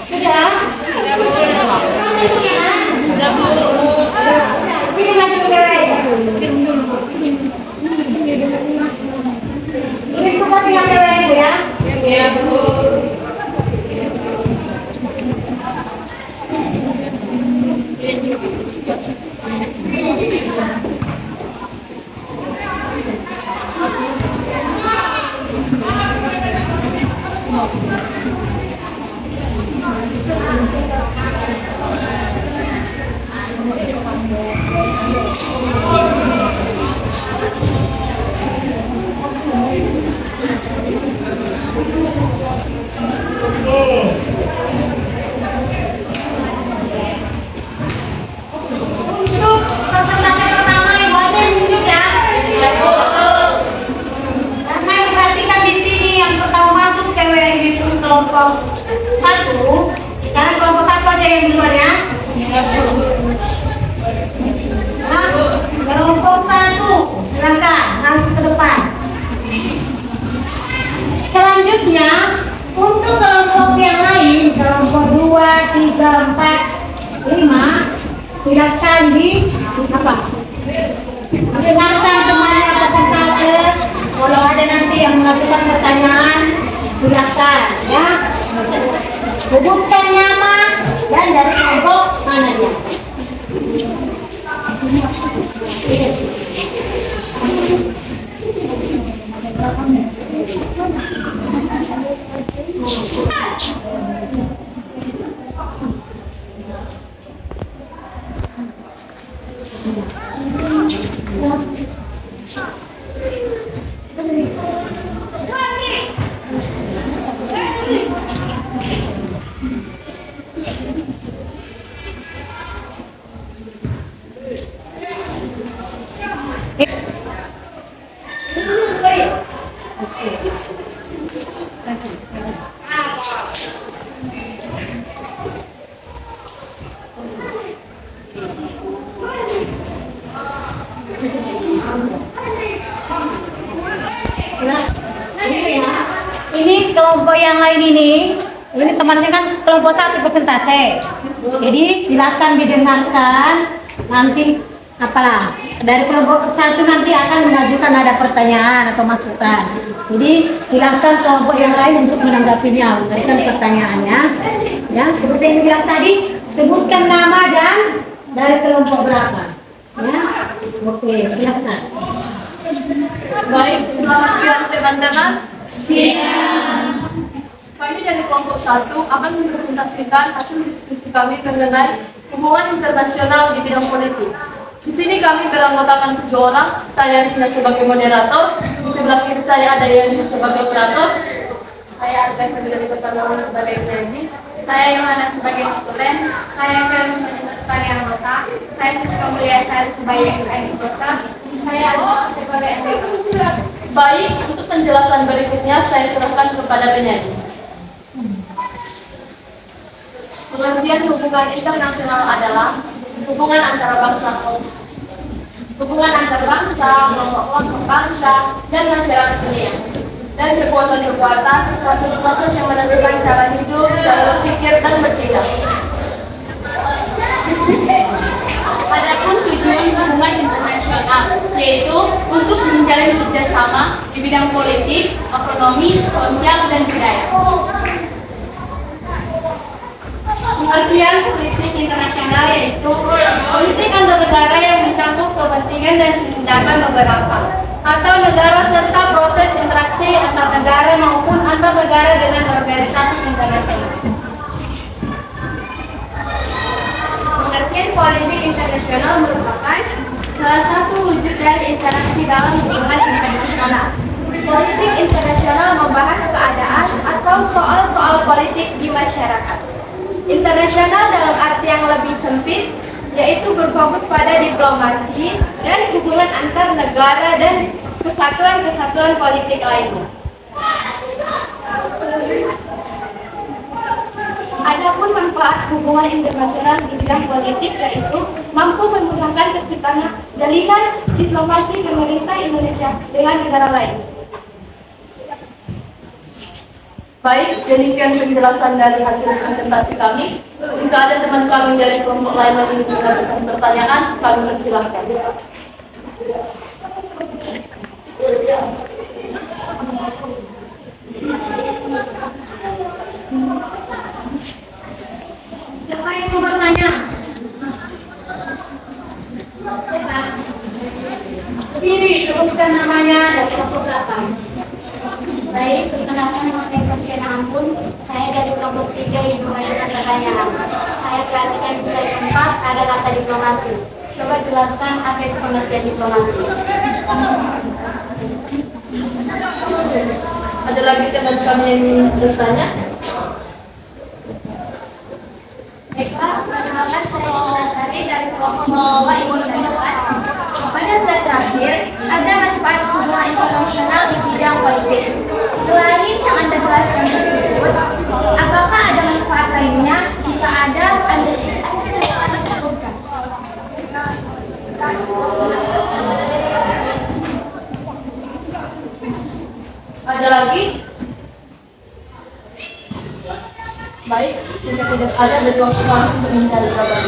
Sudah? Sudah Bu. Kirim lagi ke WA. Kirim tugasnya ke WA Ibu ya. Iya Bu. Untuk presentasi pertama Ibu aja yang tunjuk ya. Karena yang perhatikan di sini yang pertama masuk ke WA itu kelompok 1. Sekarang kelompok 1 aja yang duluan ya. Nah, kelompok 1 silakan langsung ke depan. Selanjutnya untuk kelompok yang lain, kelompok 2, 3, 4, 5, silakan di apa? Dengarkan temannya presentase. Kalau ada nanti yang mengajukan pertanyaan, silakan ya. Sebutkan nama dan dari kelompok mana dia. Ini kelompok yang lain ini temannya kan kelompok 1 persentase. Jadi silakan didengarkan. Nanti apalah dari kelompok 1 nanti akan mengajukan ada pertanyaan atau masukan. Jadi silakan kelompok yang lain untuk menanggapinya, memberikan pertanyaannya. Ya, seperti yang bilang tadi, sebutkan nama dan dari kelompok berapa. Ya, oke, silakan. Baik, selamat siang teman-teman. Kami dari kelompok 1 akan mempresentasikan hasil diskusi kami mengenai hubungan internasional di bidang politik. Di sini kami beranggotakan 7 orang. Saya Risna sebagai moderator. Di sebelah kiri saya ada Yani sebagai operator. Saya Albert dari Pertama sebagai penyaji. Saya Yohana sebagai notulen. Saya Felis Menyentuh sebagai anggota. Saya Siska Mulia Sari sebagai anggota. Saya Aziz sebagai anggota. Baik, untuk penjelasan berikutnya saya serahkan kepada penyaji. Pengertian hubungan internasional adalah hubungan antara bangsa, kelompok-kelompok bangsa, dan masyarakat dunia. Dan kekuatan-kekuatan, proses-proses yang menentukan cara hidup, cara berpikir, dan bertindak. Adapun tujuan hubungan internasional, yaitu untuk menjalin kerjasama di bidang politik, ekonomi, sosial, dan budaya. Pengertian politik internasional yaitu politik antar negara yang mencakup kepentingan dan tindakan beberapa atau negara serta proses interaksi antar negara maupun antar negara dengan organisasi internasional. Pengertian politik internasional merupakan salah satu wujud dari interaksi dalam hubungan internasional. Politik internasional membahas keadaan atau soal-soal politik di masyarakat. Internasional dalam arti yang lebih sempit, yaitu berfokus pada diplomasi dan hubungan antar negara dan kesatuan-kesatuan politik lainnya. Adapun manfaat hubungan internasional di bidang politik yaitu mampu memudahkan terciptanya jalinan diplomasi pemerintah Indonesia dengan negara lain. Baik, demikian penjelasan dari hasil presentasi kami. Jika ada teman kami dari kelompok lain yang ingin mengajukan pertanyaan, kami persilahkan. Siapa yang mau bertanya? Berdiri, sebutkan namanya dan kelompok berapa. Baik, perkenalkan nama saya Sofia Ampun. Saya dari kelompok 3 Ibu Masyarakat Pertanyaan. Saya perhatikan di slide 4 ada kata diplomasi. Coba jelaskan apa itu pengertian diplomasi. Ada lagi teman kami yang ingin bertanya? Baiklah, perkenalkan saya Sinasari dari kelompok 2 Ibu Masyarakat. Pada slide terakhir, ada manfaat hubungan internasional di bidang politik. Selain yang Anda jelaskan tersebut, apakah ada manfaat lainnya? Jika ada, Anda sebutkan. Ada lagi? Baik, jika tidak ada dari waktu kami untuk mencari jawaban.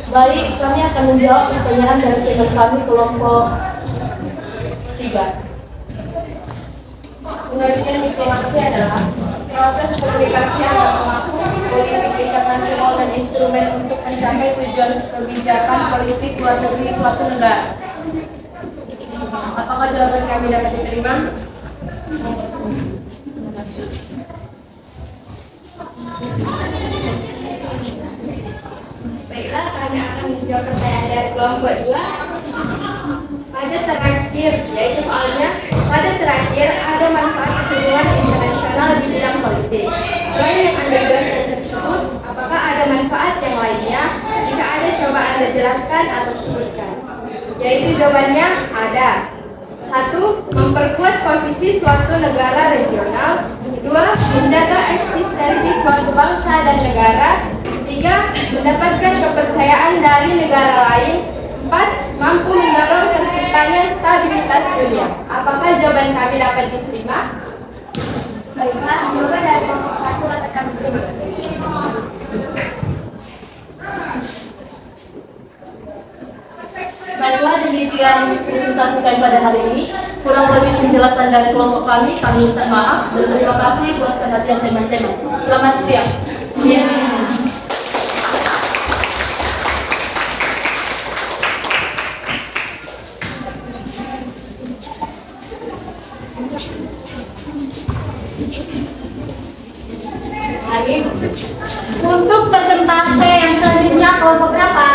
Baik, kami akan menjawab pertanyaan dari teman kami kelompok 3. Pengertian diplomasi adalah proses komunikasi antar pemangku politik internasional dan instrumen untuk mencapai tujuan kebijakan politik luar negeri suatu negara. Apakah jawaban kami dapat diterima? Terima kasih. Baiklah, kami akan menjawab pertanyaan dari kelompok 2. Pada terakhir, yaitu soalnya, pada terakhir ada manfaat hubungan internasional di bidang politik. Selain yang Anda jelaskan tersebut, apakah ada manfaat yang lainnya? Jika ada, coba Anda jelaskan atau sebutkan. Yaitu jawabannya ada. 1. Memperkuat posisi suatu negara regional. 2. Menjaga eksistensi suatu bangsa dan negara. 3. Mendapatkan kepercayaan dari negara lain. 4. Mampu mendorong terciptanya stabilitas dunia. Apakah jawaban kami dapat diterima? Baiklah, jawaban dari kelompok 1 akan kami terima. Baiklah, demikian presentasikan pada hari ini. Kurang lebih penjelasan dari kelompok kami minta maaf dan terima kasih buat perhatian teman-teman. Selamat siang. Untuk persentase yang selanjutnya kelompok berapa?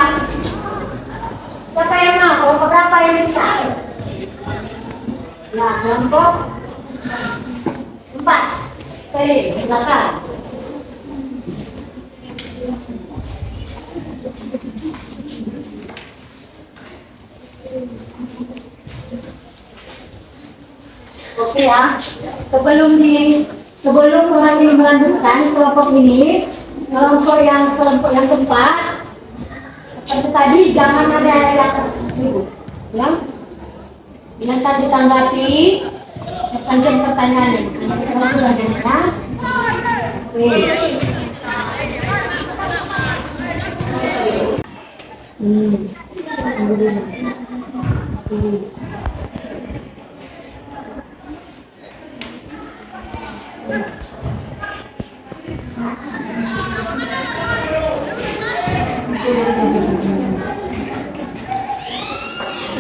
Siapa yang mau? Kelompok berapa yang bisa? Ya, kelompok 4. Saya silakan. Oke ya, sebelum kami melanjutkan kelompok ini, kelompok yang keempat, seperti tadi jangan ada yang ribut, ya. Silakan ditanggapi sepanjang pertanyaannya.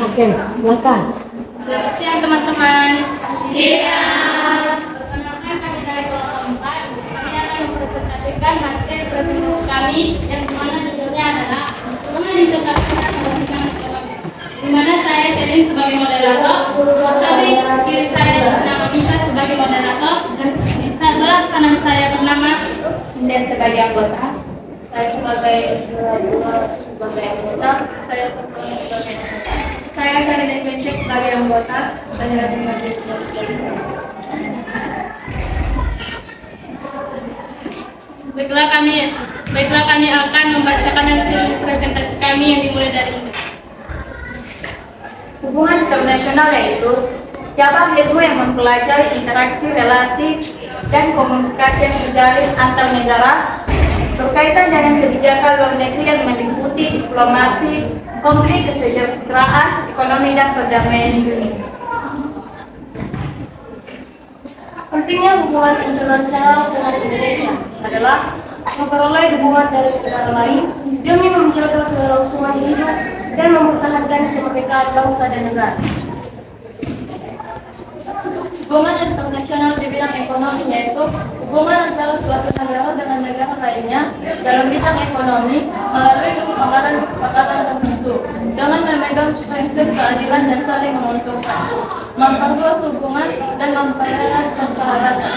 Oke, silakan. Selamat siang teman-teman. Siang. Perkenalkan kami dari kelompok 4. Kami akan mempresentasikan hasil presentasi kami yang dimana judulnya adalah hubungan internasional dalam bidang ekonomi. Di mana saya Selin sebagai moderator, tapi kiri saya bernama Mita sebagai moderator, dan di sebelah kanan saya bernama Indah sebagai anggota. Saya sebagai anggota, saya sebagai anggota. Saya Karina Ibensyek sebagai anggota, saya Radin Majid sebagai anggota. Baiklah kami akan membacakan hasil presentasi kami yang dimulai dari ini. Hubungan internasional yaitu cabang ilmu yang mempelajari interaksi, relasi, dan komunikasi yang terjalin antar negara berkaitan dengan kebijakan luar negeri yang meliputi diplomasi, konflik, kesejahteraan, ekonomi, dan perdamaian di dunia. Pentingnya hubungan internasional dengan Indonesia adalah memperoleh dukungan dari negara lain demi menjaga kelangsungan hidup dan mempertahankan kemerdekaan bangsa dan negara. Hubungan internasional di bidang ekonomi yaitu hubungan antara suatu negara dengan negara lainnya dalam bidang ekonomi melalui kesepakatan tertentu dengan memegang prinsip keadilan dan saling menguntungkan, memperluas hubungan dan mempererat persahabatan.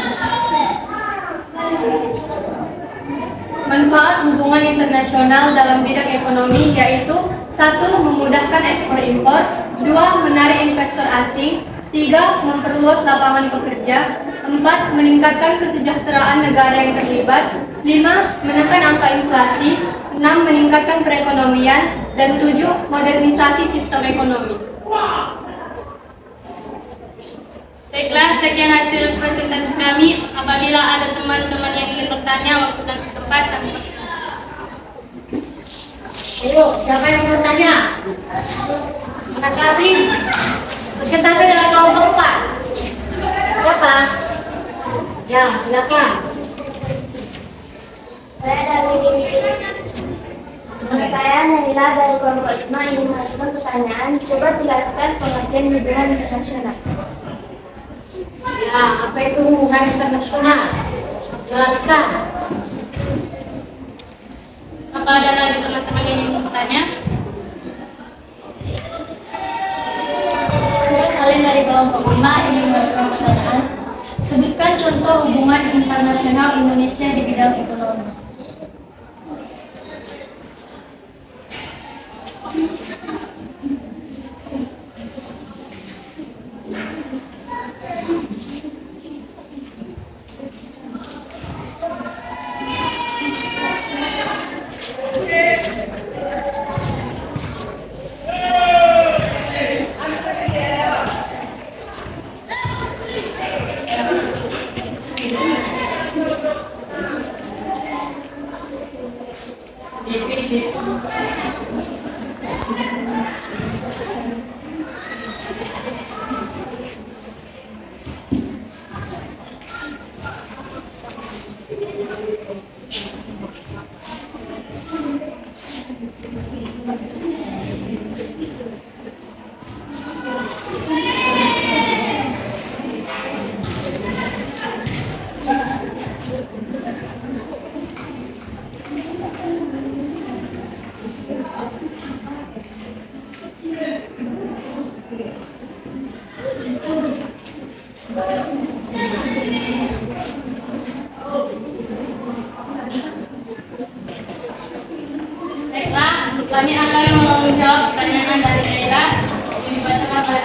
Manfaat hubungan internasional dalam bidang ekonomi yaitu 1. Memudahkan ekspor impor, 2. Menarik investor asing, 3. Memperluas lapangan pekerja, 4. Meningkatkan kesejahteraan negara yang terlibat, 5. Menekan angka inflasi, 6. Meningkatkan perekonomian, dan 7. Modernisasi sistem ekonomi. Baiklah, sekian hasil presentasi kami. Apabila ada teman-teman yang ingin bertanya, waktu dan tempat kami persilakan. Ayo, siapa yang mau bertanya? Anak kami presentasi dalam kelompok 4. Siapa? Ya, silakan. Saya Nabila dari kelompok 5 ingin mengajukan pertanyaan. Coba jelaskan pengertian hubungan internasional. Ya, apa itu hubungan internasional? Jelaskan. Apa ada lagi teman-teman yang ingin bertanya? Kalian dari kelompok 5 ingin mengajukan pertanyaan. Sebutkan contoh hubungan internasional Indonesia di bidang ekonomi. Baiklah, kami akan menjawab pertanyaan dari Leila. Dibacakan Pak.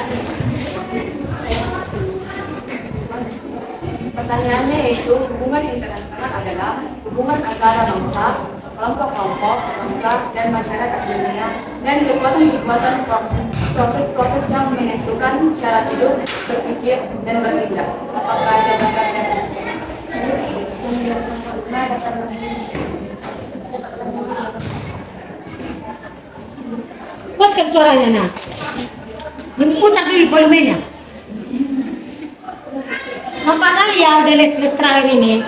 Pertanyaannya yaitu hubungan internasional adalah hubungan antara bangsa, kelompok-kelompok, bangsa, dan masyarakat dunia, dan kekuatan-kekuatan proses-proses yang menentukan cara hidup, berpikir, dan bertindak. Apakah jawabannya? Kuatkan suaranya, nak. Putar dulu volumenya. Apa kali ya udah les terakhir ini?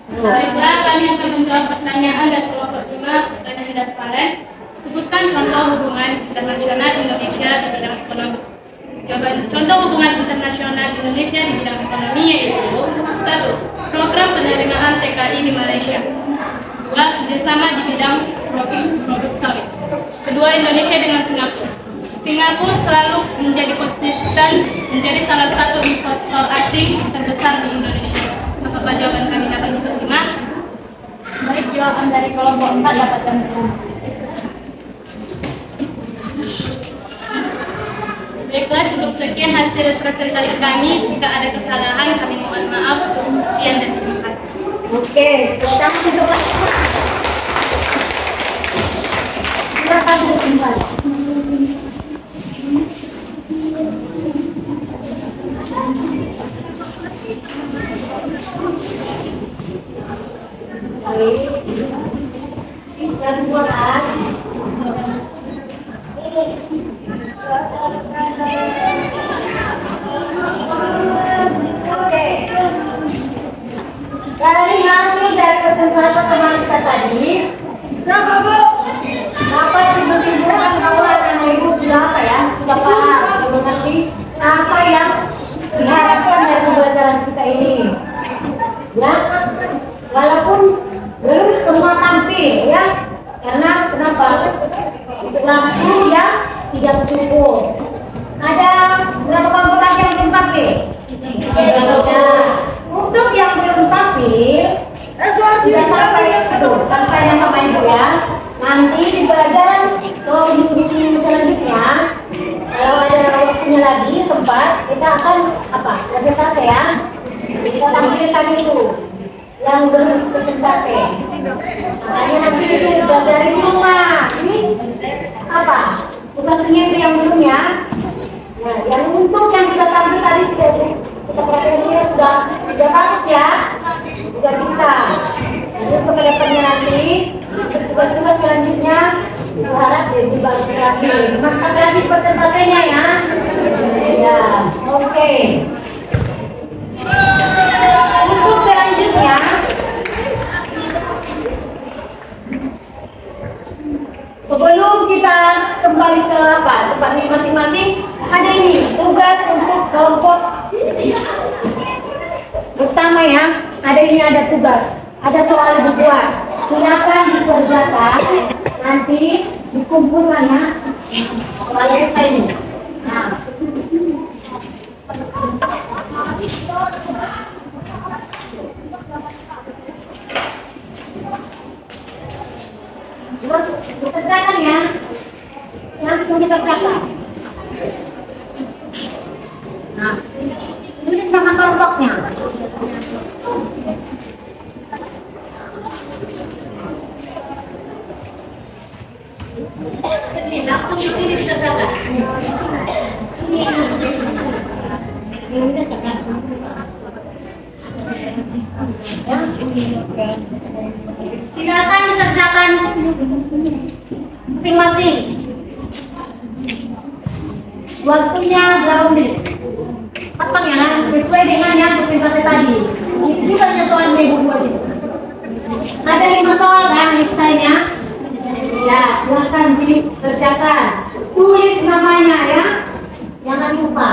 Baiklah, kami akan menjawab pertanyaan dari kelompok 5 dan tidak valen. Sebutkan contoh hubungan internasional Indonesia di bidang ekonomi. Jawaban contoh hubungan internasional Indonesia di bidang ekonomi yaitu 1. Program penerimaan TKI di Malaysia. 2. Kerjasama di bidang produk sawit. Kedua, Indonesia dengan Singapura. Singapura selalu menjadi konsisten menjadi salah satu investor asing terbesar di Indonesia. Apakah jawaban kami dapat diterima? Baik, jawaban dari kelompok 4 dapat kami terima. Baiklah, cukup sekian hasil presentasi kami. Jika ada kesalahan, kami mohon maaf. Cukup sekian dan terima kasih. Oke, pertama itu Pak. Silakan duduk kembali. Kita semua kan? Oke. Dari hasil dari presentasi teman kita tadi, dapat disimpulkan lagi sempat kita akan apa? Presentasi ya. Kita tampilkan itu yang berpresentasi. Makanya nanti itu dari rumah. Ini apa? Tugasnya itu yang belum ya. Nah, yang untuk yang kita tampil tadi sudah kita perhatikan sudah bagus ya, sudah bisa. Jadi untuk kedepannya nanti untuk tugas-tugas selanjutnya kita harap dibantu lagi, mantap lagi presentasinya ya. Ya, oke. Untuk selanjutnya sebelum kita kembali ke apa tempat masing-masing, ada ini tugas untuk kelompok bersama ya. Ada tugas, ada soal dibuat. Silakan dikerjakan, nanti dikumpulkan ya. Selesai ini. Nah. Dikerjakan ya, langsung dikerjakan. Nah, tulis nama kelompoknya. Ini langsung di sini dikerjakan. Ini udah tekan. Ya, silakan dikerjakan masing-masing. Waktunya berapa menit? Apa ya? Sesuai dengan yang presentasi tadi. Itu hanya soal minggu buat itu. Ada 5 soal kan misalnya? Ya, silakan dikerjakan. Tulis namanya ya. Jangan lupa.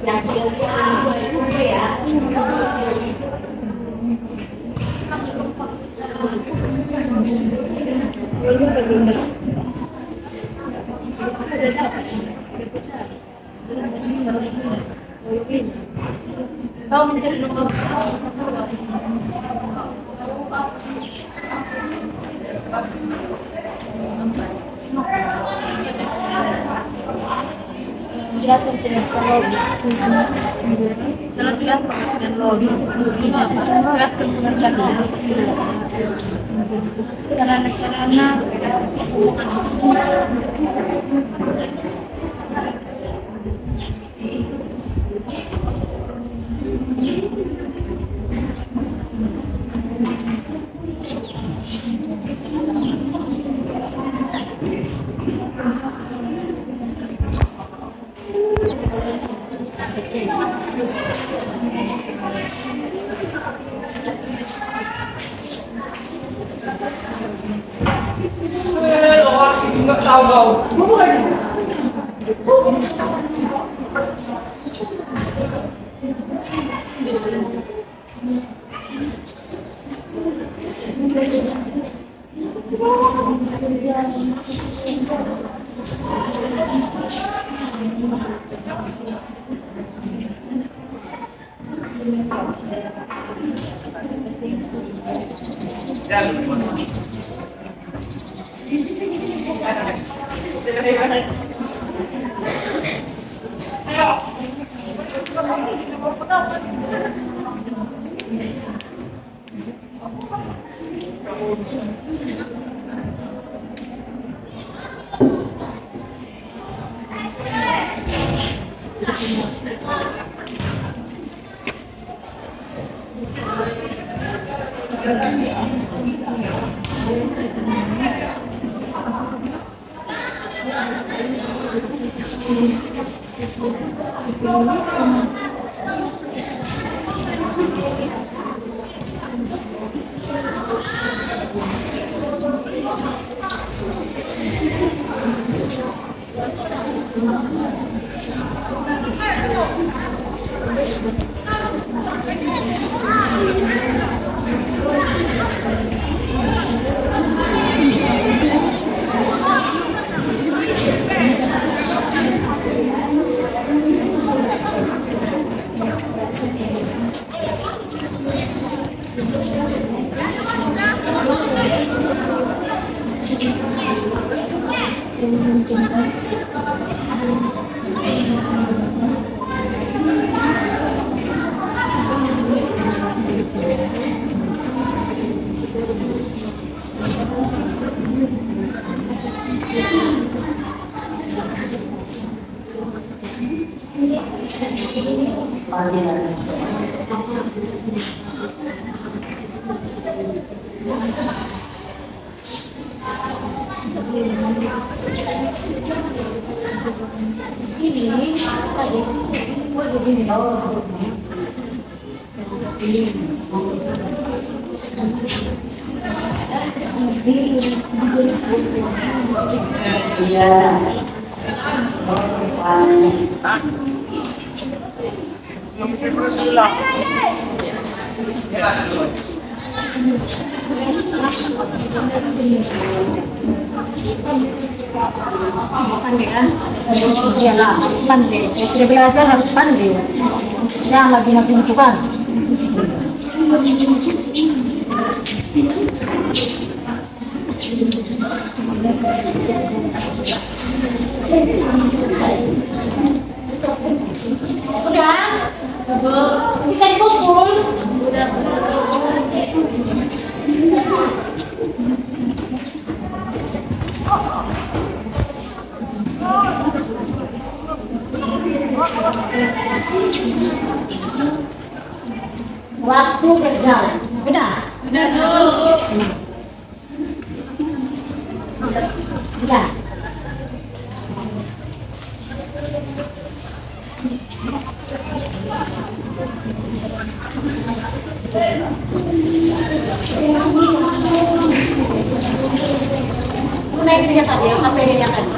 Yang sudah sekarang ya. Kau mencari nomor jelaskan teknologi jelaskan teknologi jelaskan pengerjaan sarana-sarana nggak tahu kau. Terima kasih. Iyalah, harus pandai. Kalau sudah belajar harus pandai. Yang lagi itu kan. Udah? Bisa dikumpul? Udah. Waktu berjalan. Sudah? Sudah, Bu. Sudah. Naik dia tadi, yang HP-nya tadi.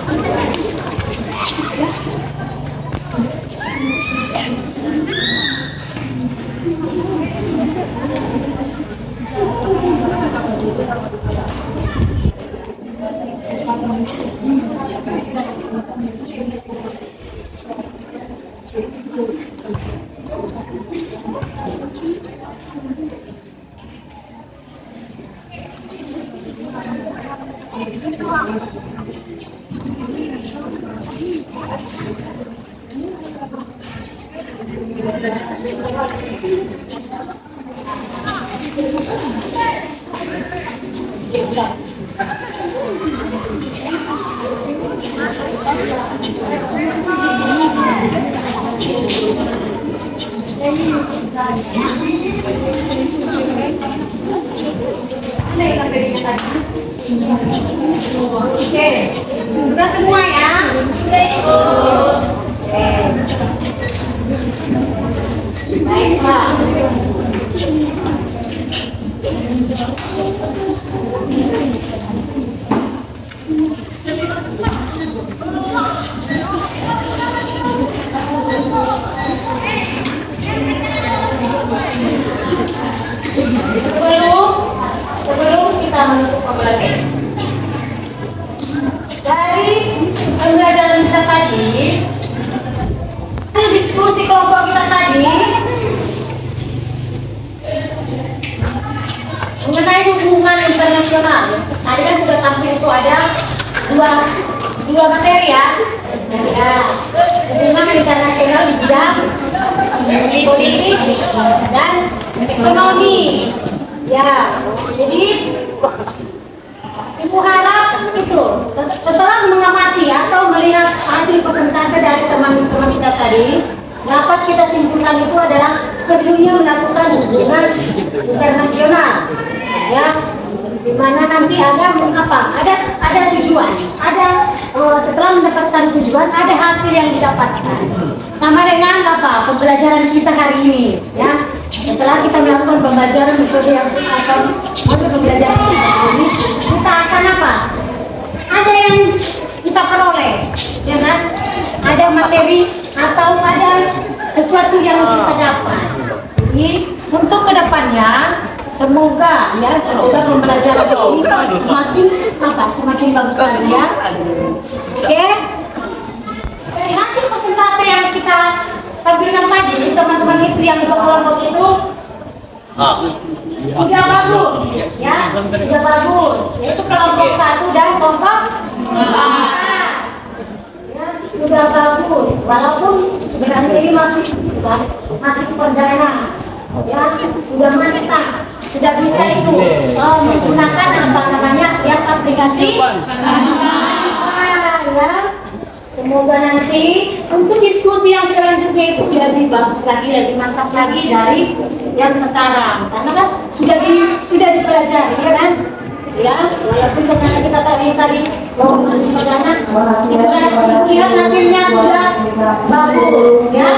Oke, sudah semua ya? Baiklah. Sebelum kita menutup pembelajaran, dari pembelajaran kita tadi, diskusi kelompok kita tadi mengenai hubungan internasional. Tadi kan sudah tampil itu ada dua materi ya. Hubungan internasional di bidang politik dan ekonomi. Ya, jadi Ibu harap itu setelah mengamati atau melihat hasil persentase dari teman-teman kita tadi, dapat kita simpulkan itu adalah perlunya melakukan hubungan internasional, ya, di mana nanti ada apa? Ada tujuan, setelah mendapatkan tujuan ada hasil yang didapatkan. Sama dengan apa? Pembelajaran kita hari ini, ya. Setelah kita melakukan pembelajaran metode yang atau mode pembelajaran seperti ini, kita akan apa? Ada yang kita peroleh, ya kan? Ada materi atau ada sesuatu yang kita dapat. Jadi untuk kedepannya semoga pembelajaran ini semakin bagus lagi ya. Oke. Dari hasil persentase yang kita tampilkan tadi, teman-teman itu yang kelompok itu sudah bagus, ya, sudah bagus. Itu kelompok 1 dan kelompok 4. Ya, sudah bagus. Walaupun sebenarnya ini masih perdana, ya, sudah mantap. Sudah bisa itu menggunakan apa namanya yang aplikasi ya. Semoga nanti untuk diskusi yang selanjutnya itu lebih bagus lagi, lebih mantap lagi dari yang sekarang, karena kan sudah dipelajari ya kan, ya walaupun sebenarnya kita tadi masih perdana, kita lihat hasilnya sudah bagus ya.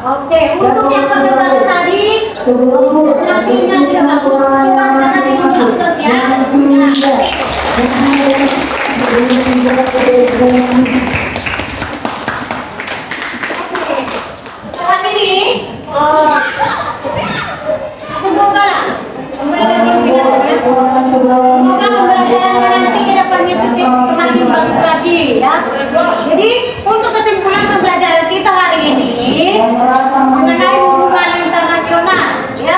Oke, untuk yang presentasi tadi hasilnya sudah bagus, coba kita kasih dulu plus ya. Saat ini semoga lah semoga pembelajaran nanti ke depannya itu semakin bagus lagi ya. Jadi untuk kesimpulan pembelajaran kita hari ini mengenai hubungan internasional ya.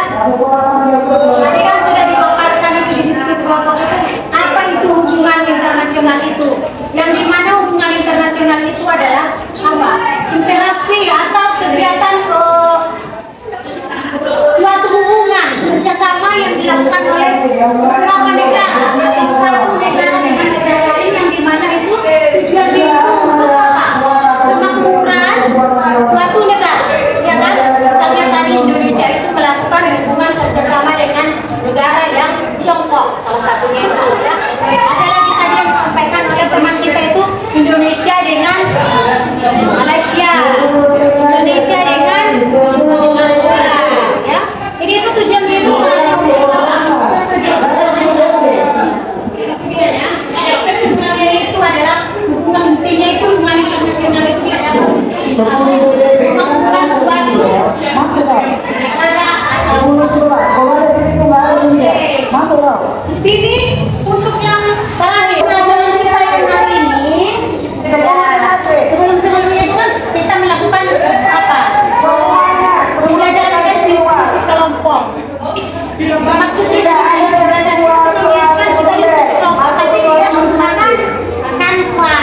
Tadi kan sudah dipaparkan itu di diskusi kelompok itu apa itu hubungan internasional itu. Yang dimana hubungan internasional itu adalah apa? Interaksi atau kegiatan suatu hubungan kerjasama yang dilakukan oleh beberapa negara atau satu negara dengan negara lain yang dimana itu tujuannya itu untuk apa? Kemakmuran suatu negara, ya kan? Misalnya tadi Indonesia itu melakukan hubungan kerjasama dengan negara yang Tiongkok, salah satunya itu ya. Ada lagi tadi yang disampaikan oleh teman kita itu Indonesia dengan Malaysia, Indonesia dengan Singapura, ya. Jadi itu tujuannya itu kesimpulannya itu adalah hubungan intinya itu hubungan internasional itu adalah kemakmuran suatu negara atau di sini untuk yang terakhir pelajaran kita yang hari ini sebelumnya itu kan kita melakukan apa? Pembelajaran dan diskusi kelompok. Maksudnya pembelajaran sebelumnya kan juga diskusi kelompok, tapi tidak menggunakan Canva.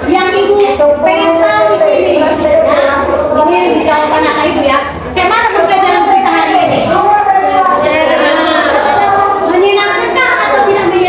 Yang ibu pengen tahu di sini, ya, ini dijawab anak ibu ya. Bagaimana pembelajaran kita hari ini? Menyenangkan atau tidak menyenangkan?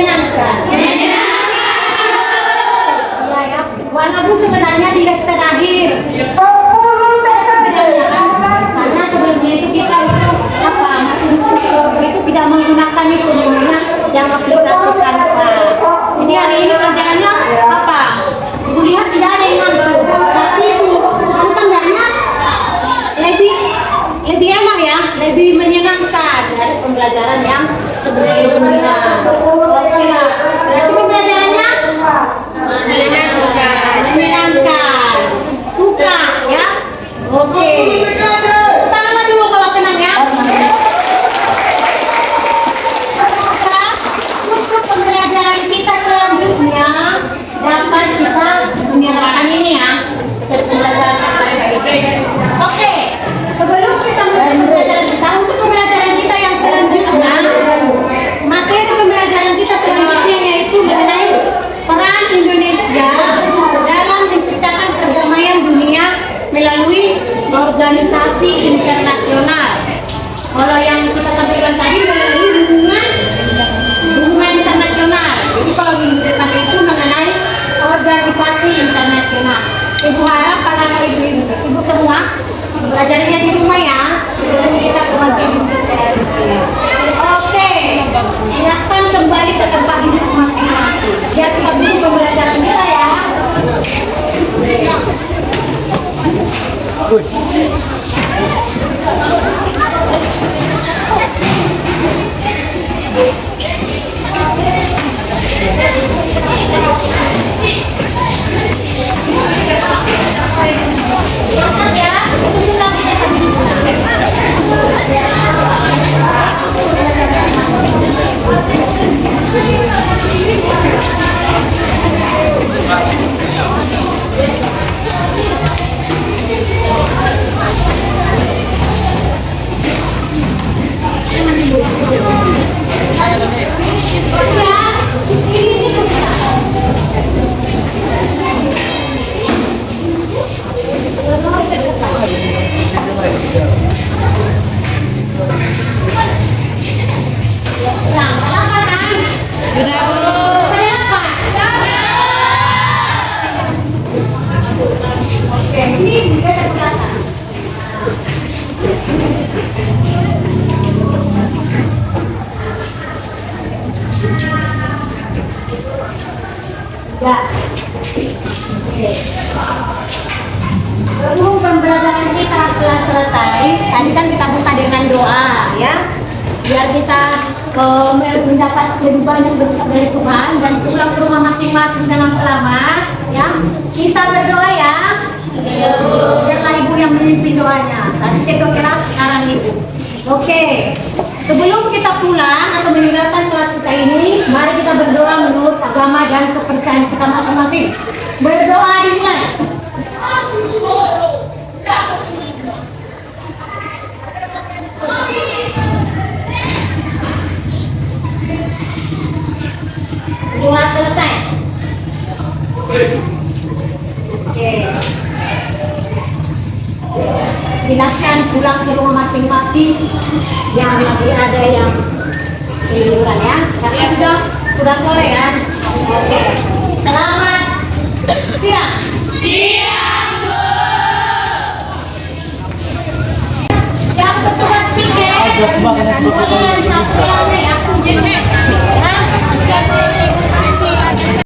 Ya. Oke. Sebelum pembelajaran kita telah selesai, tadi kan kita buka dengan doa ya, biar kita mendapat lebih banyak berkat dari Tuhan dan pulang ke rumah masing-masing dengan selamat ya. Kita berdoa ya. Biarlah ibu yang memimpin doanya. Tadi kita keras, sekarang ibu. Oke. Sebelum kita pulang atau meninggalkan kelas kita ini, mari kita berdoa menurut agama dan kepercayaan kita masing-masing. Berdoa dimulai. Doa selesai. Oke. Silakan pulang ke rumah masing-masing. Yang lagi ada yang liburan ya. Karena sudah sore kan.